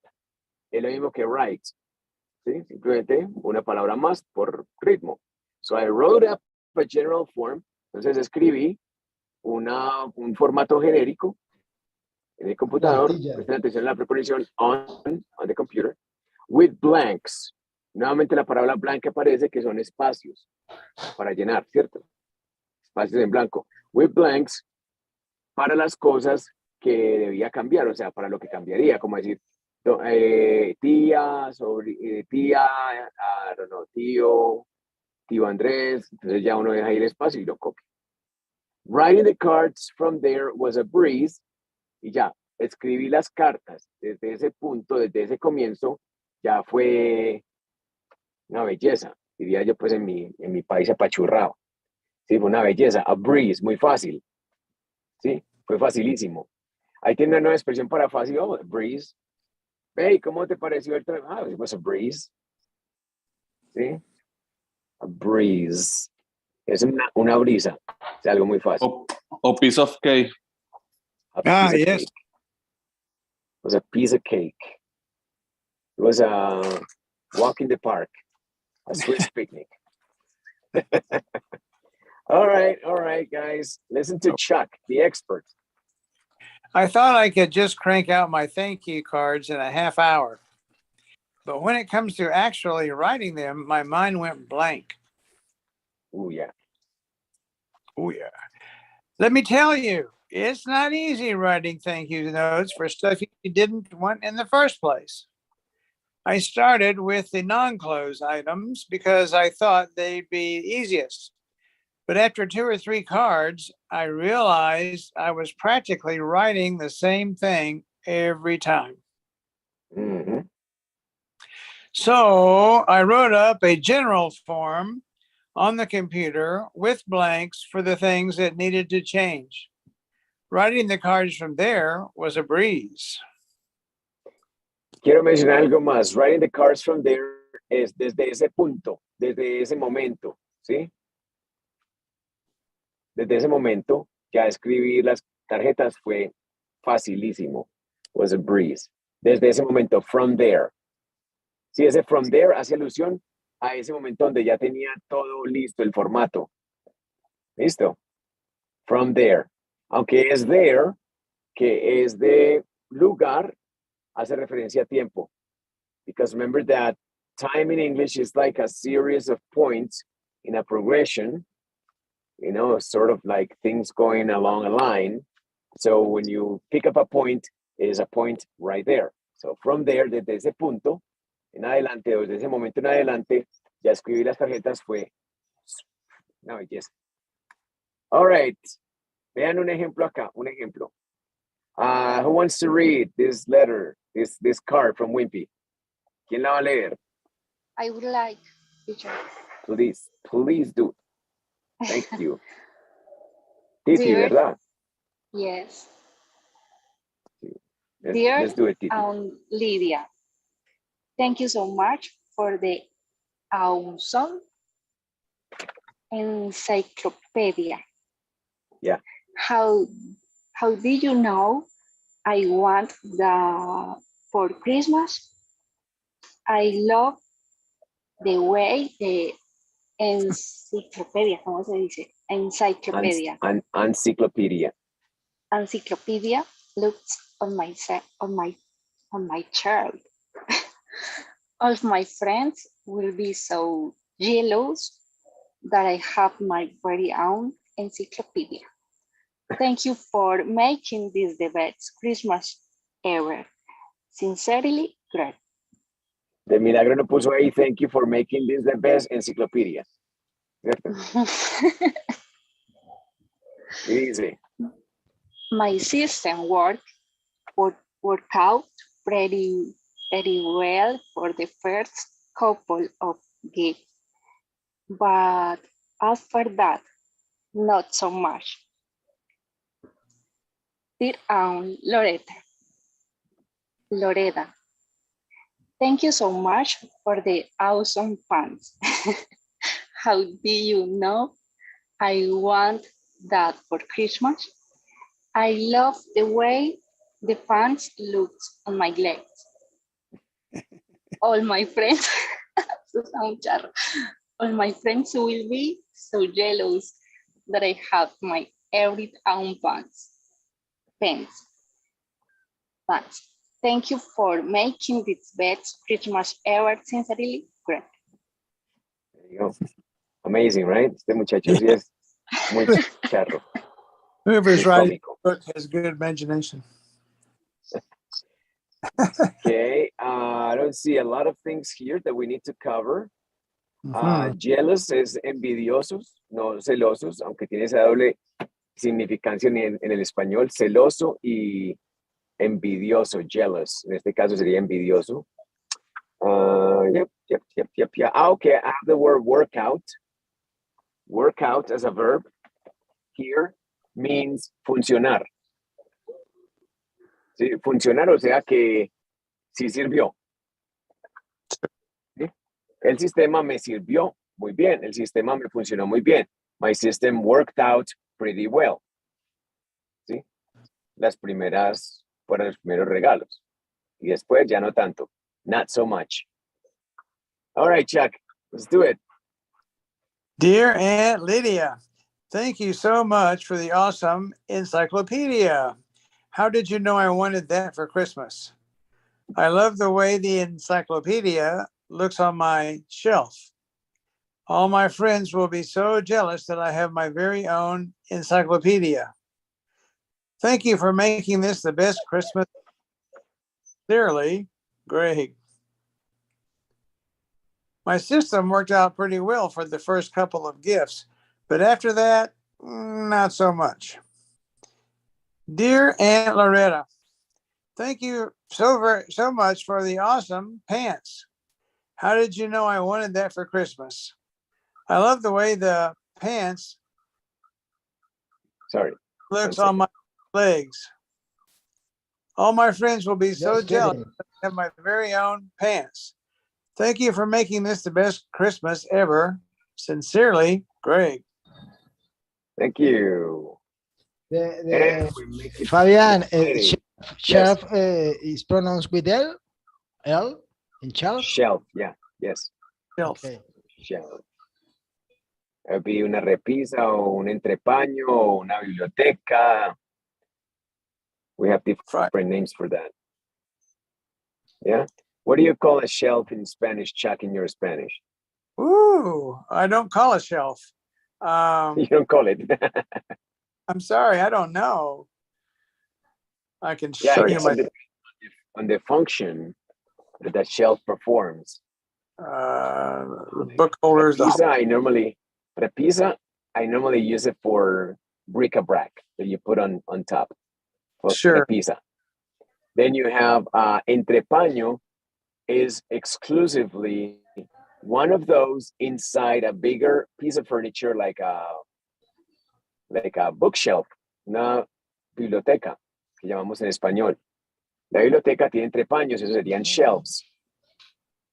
es lo mismo que write. ¿Sí? Simplemente una palabra más por ritmo. So, I wrote up a general form. Entonces, escribí un formato genérico en el computador. Presten atención a la preposición on the computer. With blanks. Nuevamente la palabra blank aparece, que son espacios para llenar, ¿cierto? Espacios en blanco. With blanks para las cosas que debía cambiar, o sea, para lo que cambiaría, como decir, tía, tía, I don't know, tío Andrés, entonces ya uno deja ahí el espacio y lo copia. Writing the cards from there was a breeze, y ya, escribí las cartas desde ese punto, desde ese comienzo, ya fue una belleza. diría yo pues en mi país apachurrado. Sí, fue una belleza. A breeze, muy fácil. Sí, fue facilísimo. Ahí tiene una nueva expresión para fácil. Oh, breeze. Hey, ¿cómo te pareció el tren? Ah, it was a breeze. Sí, a breeze. Es una brisa. Es algo muy fácil. O piece of cake. A Ah, piece of yes. cake. It was a piece of cake. It was a walk in the park. A Swiss picnic. All right, guys. Listen to Chuck, the expert. I thought I could just crank out my thank you cards in a half hour. But when it comes to actually writing them, my mind went blank. Oh, yeah. Oh, yeah. Let me tell you, it's not easy writing thank you notes for stuff you didn't want in the first place. I started with the non-close items because I thought they'd be easiest. But after 2 or 3 cards, I realized I was practically writing the same thing every time. Mm-hmm. So I wrote up a general form on the computer with blanks for the things that needed to change. Writing the cards from there was a breeze. Quiero mencionar algo más. Writing the cards from there es desde ese punto, desde ese momento, ¿sí? Desde ese momento, ya escribir las tarjetas fue facilísimo. Was a breeze. Desde ese momento, from there. Sí, ese from there hace alusión a ese momento donde ya tenía todo listo, el formato. ¿Listo? From there. Aunque es there, que es de lugar, hace referencia a tiempo. Because remember that time in English is like a series of points in a progression, you know, sort of like things going along a line. So when you pick up a point, it is a point right there. So from there, desde ese punto en adelante, desde ese momento en adelante, ya escribí las tarjetas fue una belleza. All right. Vean un ejemplo acá, un ejemplo. Who wants to read this letter, this card from Wimpy? ¿Quién la va a leer? I would like, teacher. Please do. Thank you. Titi, Dear, ¿verdad? yes. Let's do it, Titi. Lydia, thank you so much for the awesome encyclopedia. Yeah. How did you know I want for Christmas? I love the way the encyclopedia, ¿cómo se dice? Encyclopedia. Encyclopedia. Encyclopedia looks on my child. All my friends will be so jealous that I have my very own encyclopedia. Thank you for making this the best Christmas ever. Sincerely, Greg. De milagro no puso ahí, thank you for making this the best encyclopedia. ¿Cierto? Y dice, my system worked out pretty well for the first couple of gigs, but after that, not so much. Dear Aunt Loretta, thank you so much for the awesome pants. How do you know I want that for Christmas? I love the way the pants look on my legs. All my friends, all my friends will be so jealous that I have my every own pants. Thank you for making this best Christmas ever. Sincerely, Greg. There you go. Amazing, right? Este muchacho sí es muy charro. Whoever's muy writing cómico. the book has good imagination. Okay, I don't see a lot of things here that we need to cover. Jealous es envidiosos, no celosos, aunque tiene esa doble significancia en el español, celoso y envidioso, jealous. En este caso sería envidioso. Yep. Ah, okay, I have the word workout. Workout as a verb here means funcionar. Sí, funcionar, o sea que sí sirvió. ¿Sí? El sistema me sirvió muy bien. El sistema me funcionó muy bien. My system worked out pretty well. ¿Sí? Fueron los primeros regalos. Y después ya no tanto. Not so much. All right, Chuck, let's do it. Dear Aunt Lydia, thank you so much for the awesome encyclopedia. How did you know I wanted that for Christmas? I love the way the encyclopedia looks on my shelf. All my friends will be so jealous that I have my very own encyclopedia. Thank you for making this the best Christmas. Sincerely, Greg. My system worked out pretty well for the first couple of gifts, but after that, not so much. Dear Aunt Loretta, thank you so much for the awesome pants. How did you know I wanted that for Christmas? I love the way the pants looks on my legs. All my friends will be so jealous that I have my very own pants. Thank you for making this the best Christmas ever. Sincerely, Greg. Thank you. Fabian, shelf is pronounced with L in shelf? Shelf, yeah, yes. Shelf. Okay. Shelf. It would be una repisa o un entrepaño o una biblioteca. We have different names for that. Yeah. What do you call a shelf in Spanish, Chuck, in your Spanish? Ooh, I don't call a shelf. You don't call it. I'm sorry, I don't know. I can show you my on the function that shelf performs. Book holders. Repisa, I normally use it for bric-a-brac that you put on top. Sure. Repisa. Then you have entrepaño is exclusively one of those inside a bigger piece of furniture like a bookshelf, una biblioteca, que llamamos en español. La biblioteca tiene entrepaños, esos serían shelves.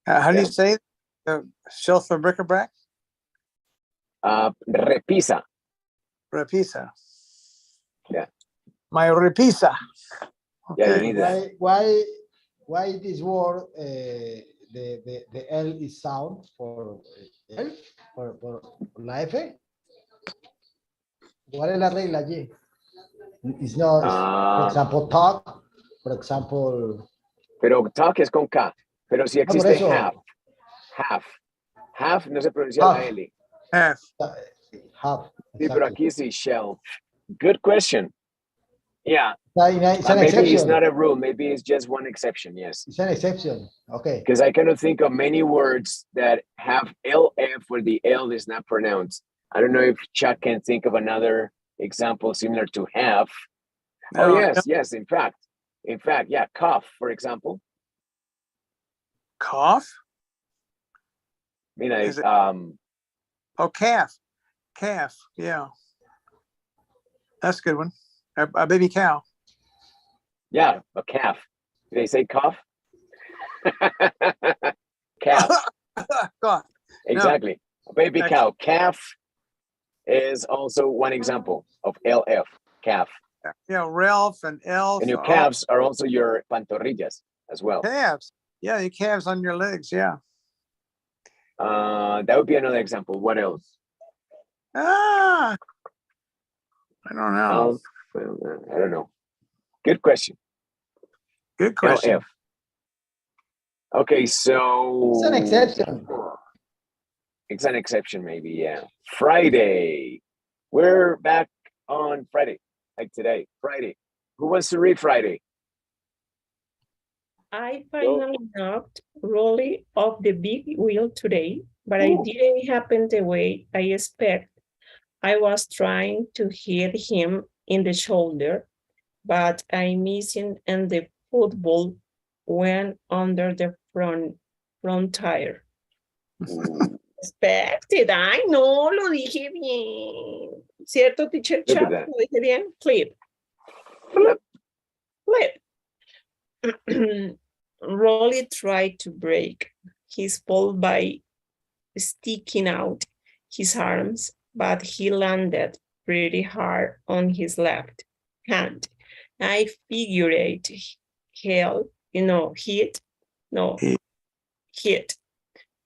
How do you say the shelf for bric-a-brac? Repisa. Repisa. Yeah. My repisa. Okay. Yeah, you need that. Why this word the L is sound for L por la F? ¿Cuál es la regla allí? It's not, for example, talk, for example. Pero talk es con K, pero si existe half no se pronuncia la L. Half. Sí, pero aquí sí, shelf. Good question. Yeah. It's an maybe exception. It's not a rule. Maybe it's just one exception. Yes. It's an exception. Okay. Because I cannot think of many words that have LF where the L is not pronounced. I don't know if Chuck can think of another example similar to have. No, yes. In fact, yeah. Cough, for example. Cough? I mean, calf. Calf. Yeah. That's a good one. A baby cow. Yeah, a calf. Did they say cough? Calf. God. Exactly. No. A baby cow. Calf is also one example of LF. Calf. Yeah, Ralph and Elf. And your calves are also your pantorrillas as well. Calves. Yeah, your calves on your legs. Yeah. That would be another example. What else? I don't know. I don't know. Good question. Good question. LF. Okay, so it's an exception. It's an exception, maybe. Yeah. Friday. We're back on Friday, like today. Friday. Who wants to read Friday? I finally knocked Rolly off the big wheel today, but I didn't happen the way I expect. I was trying to hit him in the shoulder, but I missed him and the football went under the front front tire. Expected. Ay, no, lo dije bien. ¿Cierto, teacher Look at Chap? that. Lo dije bien. Flip. Flip. Flip. Rolly tried to break his fall by sticking out his arms, but he landed pretty hard on his left hand. I figured hell, hit.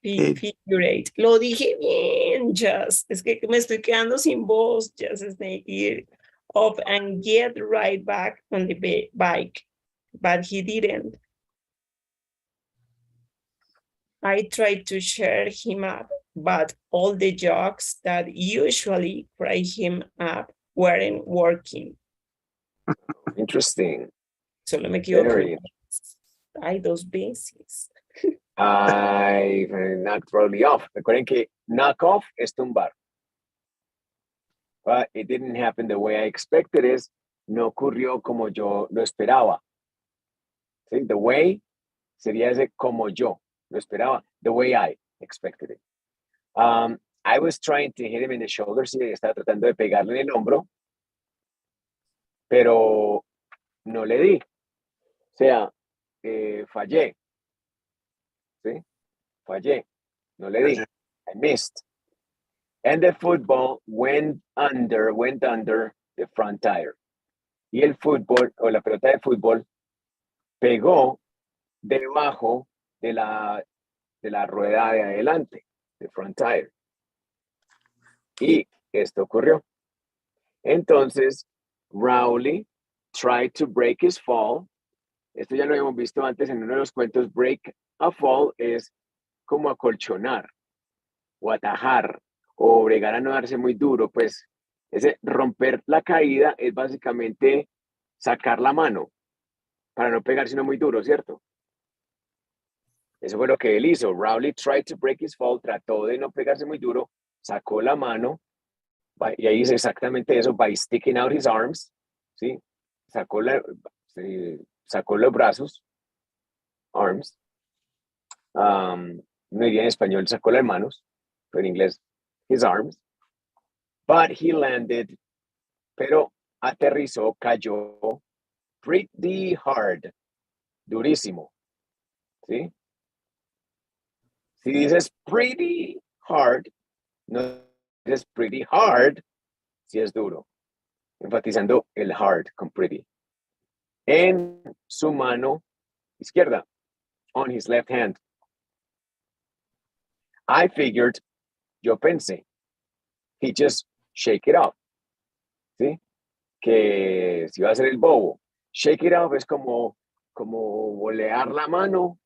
Figurate. Lo dije bien, just. Es que me estoy quedando sin voz. Just stay here up and get right back on the bike. But he didn't. I tried to cheer him up, but all the jokes that usually cry him up weren't working. Interesting. Solo me equivoco. Very. Hay dos veces. I knocked Rolly off. Recuerden que knock off es tumbar. But it didn't happen the way I expected it. No ocurrió como yo lo esperaba. ¿Sí? The way sería ese como yo lo esperaba. The way I expected it. I was trying to hit him in the shoulder. Sí, estaba tratando de pegarle en el hombro. Pero no le di. O sea, fallé. ¿Sí? Fallé. No le di. I missed. And the football went under the front tire. Y el fútbol, o la pelota de fútbol, pegó debajo de la rueda de adelante, the front tire. Y esto ocurrió. Entonces, Rowley tried to break his fall. Esto ya lo hemos visto antes en uno de los cuentos. Break a fall es como acolchonar o atajar o bregar a no darse muy duro. Pues ese romper la caída es básicamente sacar la mano para no pegar sino muy duro, ¿cierto? Eso fue lo que él hizo. Rowley tried to break his fall, trató de no pegarse muy duro, sacó la mano, y ahí dice exactamente eso, by sticking out his arms, ¿sí? Sacó los brazos, arms. No diría en español, sacó las manos, pero en inglés, his arms. But he landed, pero aterrizó, cayó pretty hard, durísimo, ¿sí? Si dices pretty hard, no dices pretty hard, si es duro, enfatizando el hard con pretty. En su mano izquierda, on his left hand. I figured, yo pensé, he just shake it off, ¿sí? Que si va a ser el bobo. Shake it off es como bolear la mano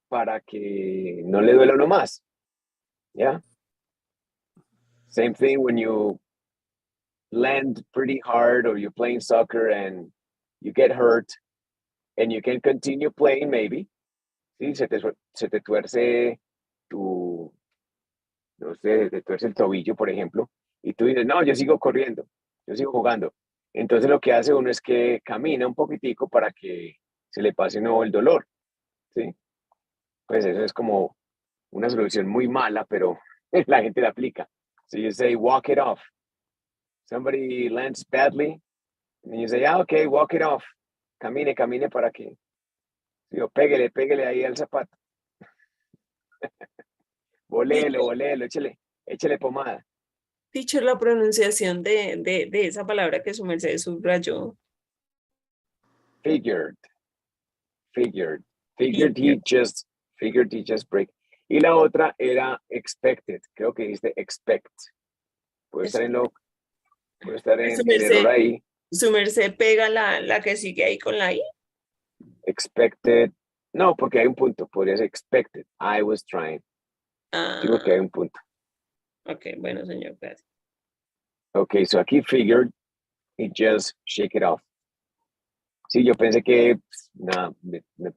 para que no le duela uno más. Yeah. Same thing when you land pretty hard or you're playing soccer and you get hurt and you can continue playing maybe. ¿Sí? Se te tuerce no sé, te tuerce el tobillo, por ejemplo, y tú dices, no, yo sigo corriendo, yo sigo jugando. Entonces lo que hace uno es que camina un poquitico para que se le pase no el dolor, ¿sí? Pues eso es como una solución muy mala, pero la gente la aplica. So you say, walk it off. Somebody lands badly, and you say, okay, walk it off. Camine para que, digo, pégale ahí al zapato. Voléelo, échale pomada. Teacher, la pronunciación de esa palabra que su merced subrayó. Figured he just break. Y la otra era expected, creo que dice expect. Puede estar en error ahí. ¿Su merced pega la que sigue ahí con la I? Expected, no, porque hay un punto, podría ser expected, I was trying. Digo que hay un punto. Ok, bueno, señor, gracias. Ok, so aquí figured, he just shake it off. Sí, yo pensé que,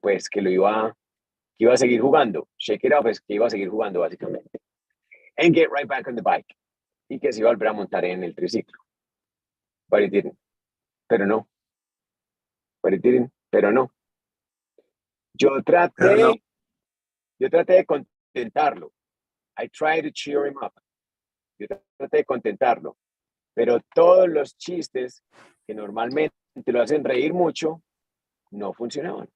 pues, que iba a seguir jugando. Shake it off es que iba a seguir jugando, básicamente. And get right back on the bike. Y que se iba a volver a montar en el triciclo. But it didn't. Pero no. But it didn't. Pero no. Yo traté. Yo traté de contentarlo. I tried to cheer him up. Yo traté de contentarlo. Pero todos los chistes que normalmente lo hacen reír mucho, no funcionaban.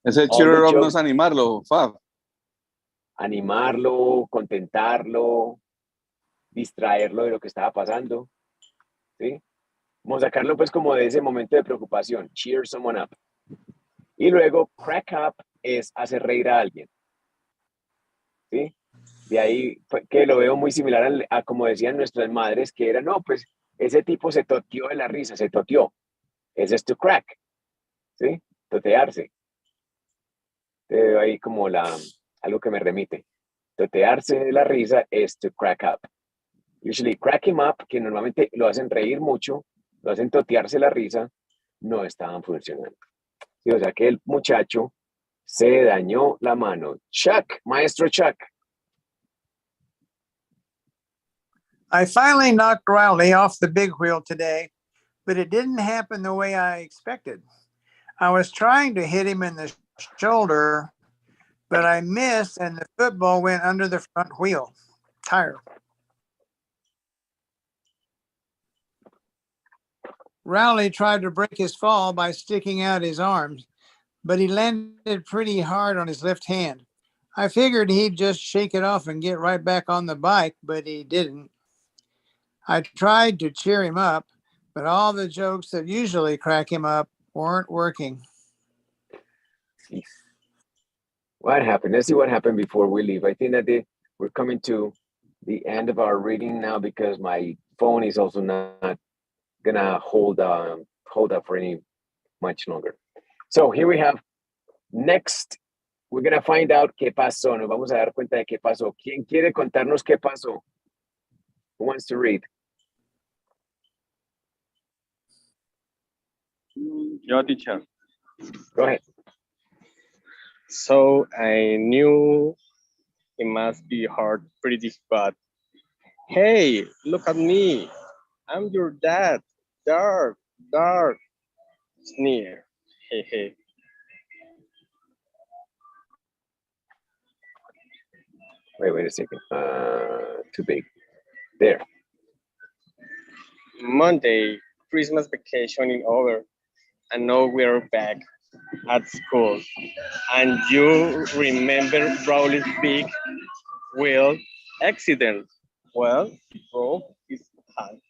Ese cheer up no es animarlo, Fab. Animarlo, contentarlo, distraerlo de lo que estaba pasando. ¿Sí? Vamos a sacarlo pues como de ese momento de preocupación. Cheer someone up. Y luego, crack up es hacer reír a alguien. ¿Sí? De ahí que lo veo muy similar a como decían nuestras madres, que era, no, pues ese tipo se toteó de la risa, se toteó. Ese es to crack. ¿Sí? Totearse. Te veo ahí como algo que me remite. Totearse de la risa es to crack up. Usually crack him up, que normalmente lo hacen reír mucho, lo hacen totearse la risa, no estaban funcionando. Sí, o sea que el muchacho se dañó la mano. Chuck, maestro Chuck. I finally knocked Riley off the big wheel today, but it didn't happen the way I expected. I was trying to hit him in the shoulder, but I missed and the football went under the front wheel tire. Rowley tried to break his fall by sticking out his arms, but he landed pretty hard on his left hand. I figured he'd just shake it off and get right back on the bike, but he didn't. I tried to cheer him up, but all the jokes that usually crack him up weren't working. What happened? Let's see what happened before we leave. I think that we're coming to the end of our reading now because my phone is also not gonna hold up for any much longer. So here we have next. We're gonna find out qué pasó. Nos vamos a dar cuenta de qué pasó. ¿Quién quiere contarnos qué pasó? Who wants to read? Yo, teacher. Go ahead. So I knew it must be hard, pretty bad. Hey, look at me. I'm your dad. Dark, dark. Sneer. Hey, hey. Wait a second. Too big. There. Monday, Christmas vacation is over. And now we're back at school. And you remember Rowley's big wheel accident? Well, he broke his hand.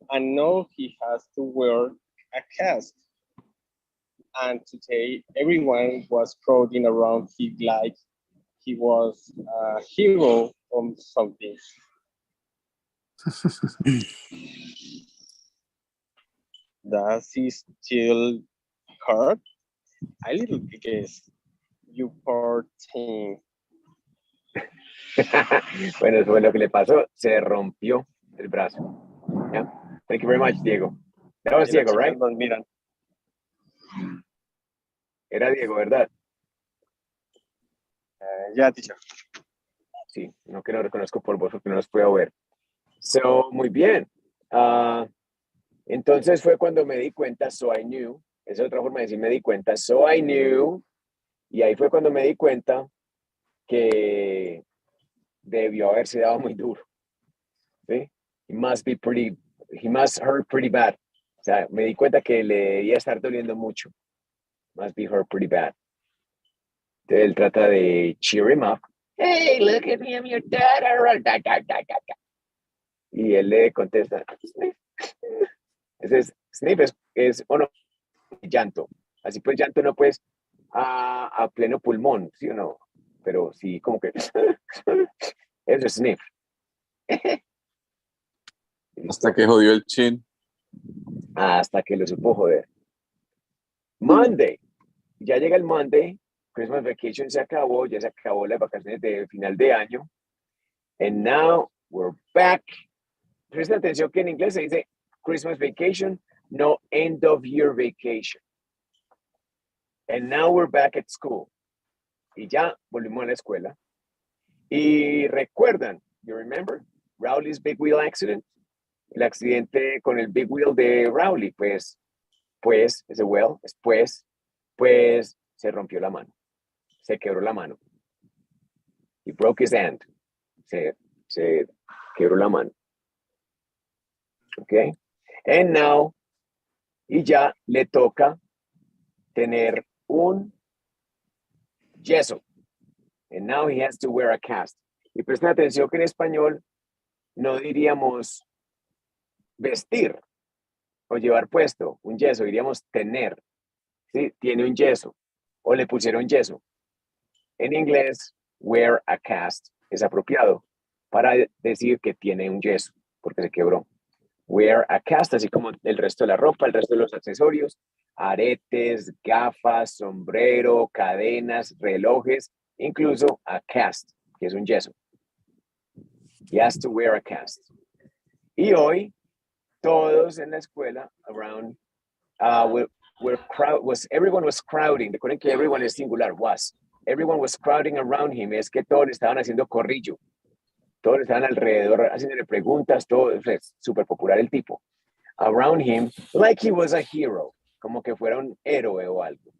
And now he has to wear a cast. And today everyone was crowding around him like he was a hero or something. Does he still hurt? A little guess. You poor thing. Bueno, eso fue lo que le pasó. Se rompió el brazo. Yeah. Thank you very much, Diego. That was Diego, right? Miran. Era Diego, ¿verdad? Yeah, teacher. Sí, no que lo reconozco por voz porque no los puedo ver. So, muy bien. Entonces fue cuando me di cuenta, so I knew. Esa es otra forma de decir me di cuenta, so I knew. Y ahí fue cuando me di cuenta que debió haberse dado muy duro. ¿Sí? He must hurt pretty bad. O sea, me di cuenta que le debía estar doliendo mucho. Must be hurt pretty bad. Entonces él trata de cheer him up. Hey, look at me, I'm your dad. Y él le contesta, sniff. Ese es, sniff es o no, llanto. Así pues llanto no pues a pleno pulmón, ¿sí o no? Pero sí como que eso es sniff. Hasta que jodió el chin. Hasta que lo supo joder. Monday. Ya llega el Monday. Christmas vacation se acabó. Ya se acabó las vacaciones de final de año. And now we're back. Presta atención que en inglés se dice Christmas vacation, no end of year vacation. And now we're back at school. Y ya volvimos a la escuela. Y recuerdan, you remember, Rowley's big wheel accident? El accidente con el big wheel de Rowley, pues, ese wheel, pues, se rompió la mano. Se quebró la mano. He broke his hand. Se quebró la mano. Okay. And now, y ya le toca tener un yeso. And now he has to wear a cast. Y presten atención que en español no diríamos vestir o llevar puesto un yeso, diríamos tener. ¿Sí? Tiene un yeso o le pusieron yeso. En inglés, wear a cast es apropiado para decir que tiene un yeso porque se quebró. Wear a cast, así como el resto de la ropa, el resto de los accesorios, aretes, gafas, sombrero, cadenas, relojes, incluso a cast, que es un yeso. He has to wear a cast. Y hoy, todos en la escuela, around, everyone was crowding. Recuerden que everyone es singular, was. Everyone was crowding around him. Es que todos le estaban haciendo corrillo. Todos estaban alrededor haciéndole preguntas, todo, es súper popular el tipo. Around him, like he was a hero, como que fuera un héroe o algo.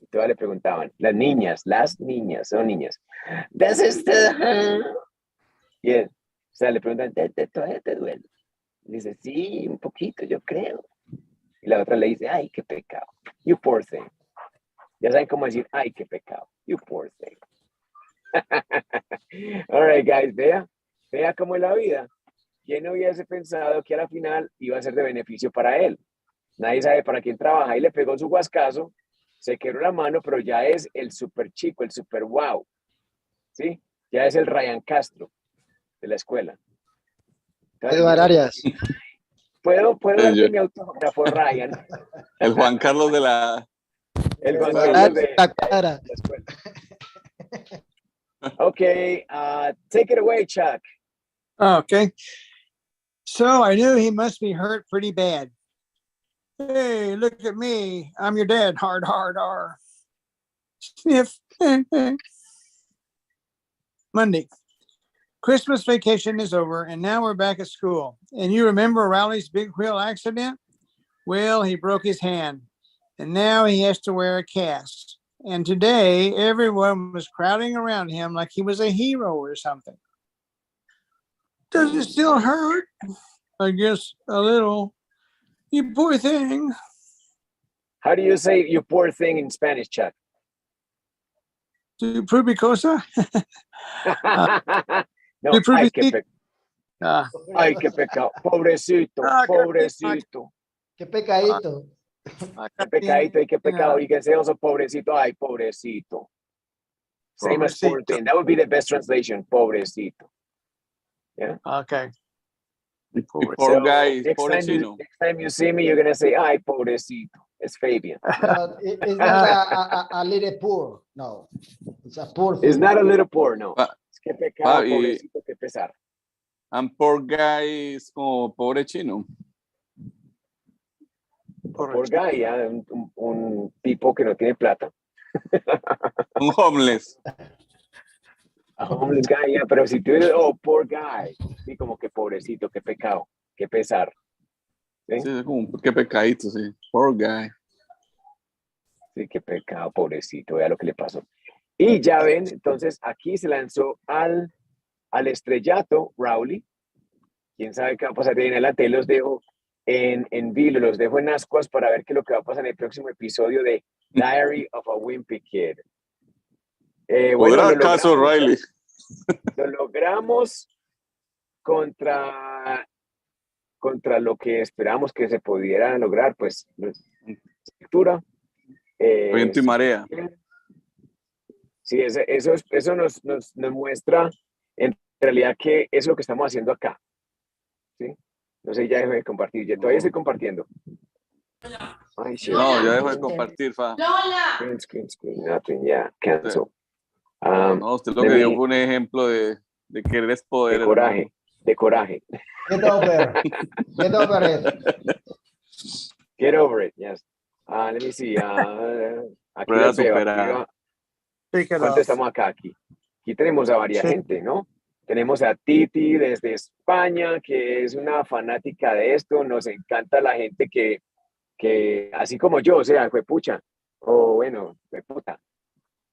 Y todas le preguntaban, las niñas, son niñas. ¿Das este? Y él, o sea, le preguntan, ¿todavía te duele? Y dice, sí, un poquito, yo creo. Y la otra le dice, ay, qué pecado. You poor thing. Ya saben cómo decir, ay, qué pecado. You poor thing. All right, guys, vea cómo es la vida. ¿Quién hubiese pensado que a la final iba a ser de beneficio para él? Nadie sabe para quién trabaja. Y le pegó su guascazo, se quebró la mano, pero ya es el super chico, el super wow. ¿Sí? Ya es el Ryan Castro de la escuela. Edward Arias. ¿Puedo darte mi autógrafo, Ryan? El Juan Carlos de la... El Juan Carlos de La cuadra. la escuela. Okay, take it away, Chuck. Okay. So I knew he must be hurt pretty bad. Hey, look at me. I'm your dad. Hard, hard, R. Sniff. Monday. Christmas vacation is over, and now we're back at school. And you remember Rowley's big wheel accident? Well, he broke his hand, and now he has to wear a cast. And today, everyone was crowding around him like he was a hero or something. Does it still hurt? I guess a little. You poor thing. How do you say you poor thing in Spanish, Chuck? Tu prubicosa? No, Tu prubicito. ay, qué pecado. Pobrecito, pobrecito. Qué pecadito. Qué pecadito y qué pecado. Y que sea oso, pobrecito. Ay, pobrecito. Same as poor thing. That would be the best translation. Pobrecito. Yeah. Okay. Poor guy, pobrecino. Next time you see me, you're going to say, ay, pobrecito. It's Fabian. No, it's not a little poor. No. It's a poor thing. It's not a little poor, no. Es que pecado, y- pobrecito, que pesar. And poor guy es como pobre chino. Poor guy, ya, un tipo que no tiene plata. Un homeless. A homeless guy, ya, pero si tú dices, oh, poor guy, sí, como que pobrecito, qué pecado, qué pesar. ¿Sí? Sí, es como qué pecadito, sí. Poor guy. Sí, qué pecado, pobrecito, vea lo que le pasó. Y ya ven, entonces aquí se lanzó al estrellato Rowley. Quién sabe qué va a pasar de ahí en adelante. Los dejo en vilo, los dejo en ascuas para ver qué es lo que va a pasar en el próximo episodio de Diary of a Wimpy Kid. ¿Podrá acaso, Riley? Lo logramos contra lo que esperamos que se pudiera lograr, pues, lectura. Viento y marea. Sí, eso nos muestra en realidad qué es lo que estamos haciendo acá. ¿Sí? No sé, ya dejo de compartir. Yo todavía estoy compartiendo. Ay, shit. No, ya dejo de compartir, fa. Screen, nothing, yeah, cancel. No, usted lo que dio fue un ejemplo de querer es poder. De coraje. Get over. Get over it. Get over it, yes. Let me see. Aquí Prueba los veo, superada. ¿Cuánto estamos acá? Aquí tenemos a varias gente, ¿no? Tenemos a Titi desde España, que es una fanática de esto. Nos encanta la gente que así como yo, o sea, fue pucha, o bueno, fue puta.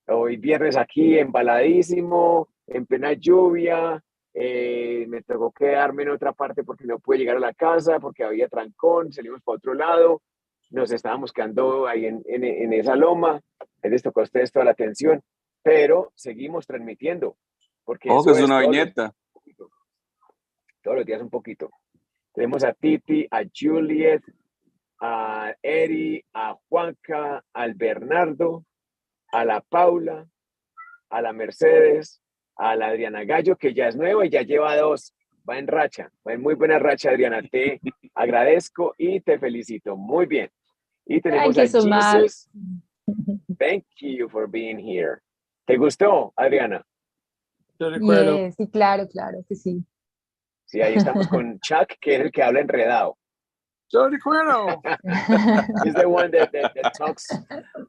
Hoy viernes aquí, embaladísimo, en plena lluvia. Me tocó quedarme en otra parte porque no pude llegar a la casa, porque había trancón, salimos para otro lado, nos estábamos quedando ahí en esa loma. Les tocó a ustedes toda la atención, pero seguimos transmitiendo, porque Oh, que eso es es una viñeta. todos los días un poquito. Tenemos a Titi, a Juliet, a Eri, a Juanca, al Bernardo, a la Paula, a la Mercedes, a la Adriana Gallo, que ya es nueva y ya lleva 2. Va en racha, va en muy buena racha, Adriana. Te agradezco y te felicito. Muy bien. Y tenemos Thank you a so much. Jesus. Thank you for being here. ¿Te gustó, Adriana? Yo recuerdo. Yes, sí, claro, claro que sí. Sí, ahí estamos con Chuck, que es el que habla enredado. Yo recuerdo. He's the one that talks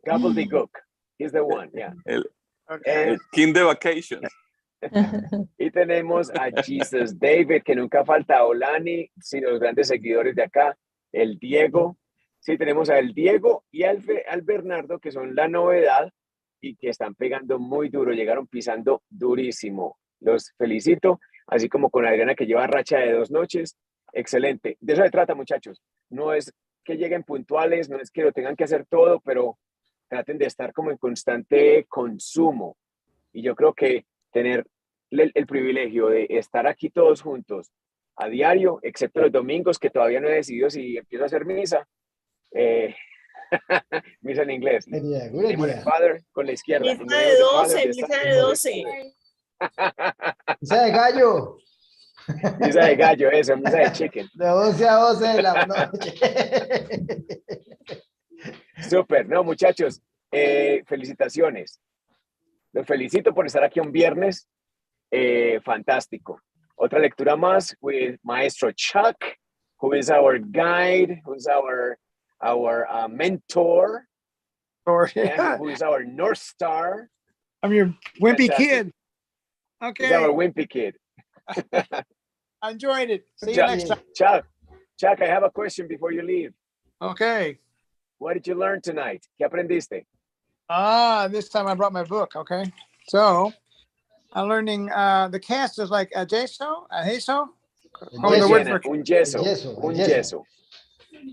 gobbledygook. He's the one, yeah. Okay. El King de Vacations. Y tenemos a Jesus David, que nunca falta, Olani, sí, los grandes seguidores de acá, el Diego, sí, tenemos al Diego y al Bernardo, que son la novedad y que están pegando muy duro, llegaron pisando durísimo. Los felicito, así como con Adriana, que lleva racha de 2 noches, excelente. De eso se trata, muchachos, no es que lleguen puntuales, no es que lo tengan que hacer todo, pero traten de estar como en constante consumo. Y yo creo que tener el privilegio de estar aquí todos juntos a diario, excepto los domingos, que todavía no he decidido si empiezo a hacer misa. Misa en inglés. Father con la izquierda. Misa de 12, misa de 12. Misa de gallo. Misa de gallo, eso, misa de chicken. De 11 a 12 de la noche. Súper, no, muchachos, felicitaciones. Los felicito por estar aquí un viernes. Fantástico. Otra lectura más with Maestro Chuck, who is our guide, who's our mentor, Yeah. who is our North Star. I'm your wimpy Fantastic. kid. He's our Okay. wimpy kid. I enjoyed it. See you next time. Chuck, I have a question before you leave. Okay. What did you learn tonight? ¿Qué aprendiste? This time I brought my book. Okay. So I'm learning the cast is like a yeso, a yeso. Oh, the word for Un yeso. Yeso, Un yeso. yeso.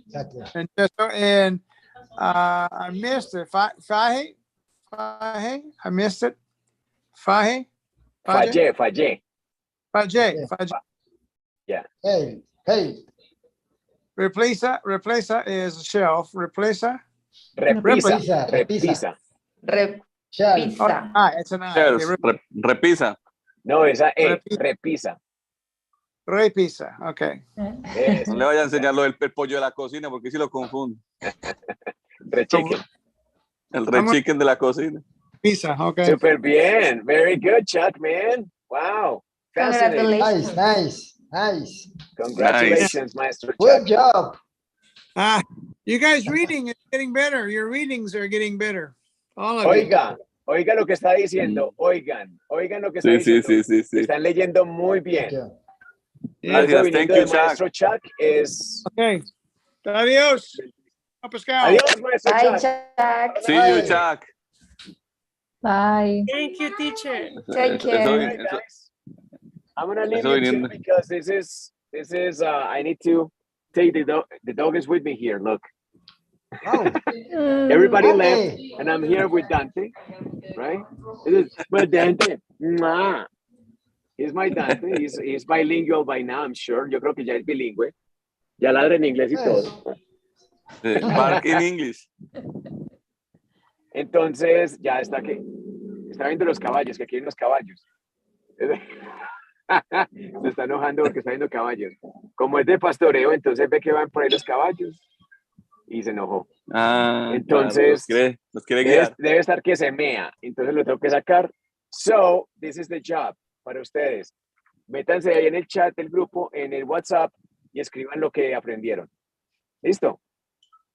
Exactly. and yeso, and I missed it. Faje. I missed it. Faje. Fallé. Yeah. Hey. Replace is shelf. Replace. Repisa. Shall. Pizza. It's an I. Shells, Okay, repisa. No, esa Repisa. repisa. repisa. Okay. Eso. No le vaya a enseñar lo del pollo de la cocina porque si lo confundo. Rechiquen. El red chicken de la cocina. Pizza. Okay. Super bien. Very good, Chuck, man. Wow. Fascinating. Nice. Congratulations, Maestro Good Chuck. job. You guys reading is getting better. Your readings are getting better. All of you. Oiga lo que está diciendo. Oigan lo que está diciendo. Sí. Están leyendo muy bien. Yeah. Algo Gracias, viniendo thank you, de Maestro Chuck es... Okay. Adios. Pascal. Adiós, Maestro Bye, Chuck. Chuck. See you, Chuck. Bye. Thank you, teacher. Take care. All right, guys. I'm gonna leave Eso you two viniendo. because this is I need to take the dog. The dog is with me here. Look, Oh, everybody Dante. left, and I'm here with Dante. Right? This is my Dante. Mwah. He's my Dante. He's bilingual by now, I'm sure. Yo creo que ya es bilingüe. Ya ladra en inglés y todo. Bark in English. Entonces ya está viendo los caballos, que quieren los caballos. Se está enojando porque está viendo caballos. Como es de pastoreo, entonces ve que van por ahí los caballos y se enojó. Entonces, claro, los quiere guiar. debe estar que se mea, entonces lo tengo que sacar. So, this is the job para ustedes. Métanse ahí en el chat del grupo, en el WhatsApp y escriban lo que aprendieron. ¿Listo?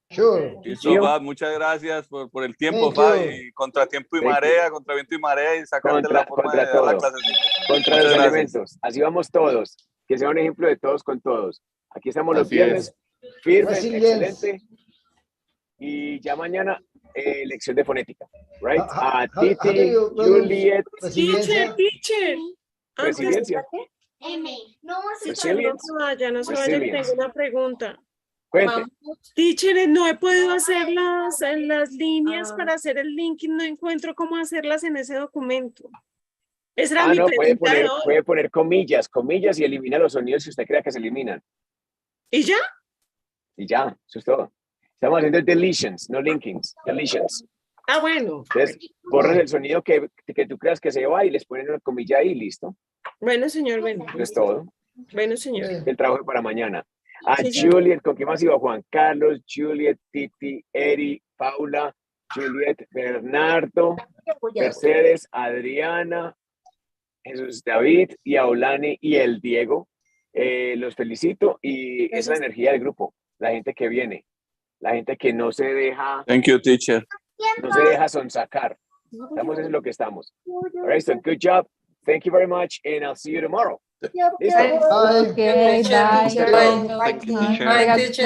Sure. Listo, Fab, muchas gracias por el tiempo, Thank Fab, you. y contra tiempo y Thank marea, contra viento y marea, y sacarte la forma contra de dar la todo. clase. Contra los elementos. Así vamos todos. Que sea un ejemplo de todos con todos. Aquí estamos los Así viernes. Firmes, Resilience. excelente. Y ya mañana, lección de fonética. right? How do Titi, you pronounce Juliet, resiliencia? Teacher. Antes Resiliencia. Teacher, no se vaya, no se vaya, que tengo una pregunta. Cuente. Teacher, no he podido hacer las líneas para hacer el link y no encuentro cómo hacerlas en ese documento. Esa era mi No, pregunta de hoy. puede poner comillas y elimina los sonidos si usted crea que se eliminan. ¿Y ya? Y ya, eso es todo. Estamos haciendo deletions, no linkings, deletions. Ah, bueno. Entonces, borras el sonido que tú creas que se va y les ponen una comilla ahí, listo. Bueno, señor, bueno. Eso es todo. Bueno, señor. El trabajo para mañana. Sí, señor. Juliet, ¿con qué más iba? Juan Carlos, Juliet, Titi, Eri, Paula, Juliet, Bernardo, Mercedes, Adriana, Jesús David y Aulani y el Diego. Los felicito y esa es la energía del grupo, la gente que viene, la gente que no se deja, Thank you, teacher. no se deja sonsacar. Estamos en lo que estamos. All right, so good job. Thank you very much and I'll see you tomorrow. Listo. Okay, bye. Bye, teacher. Bye, Bye, teacher.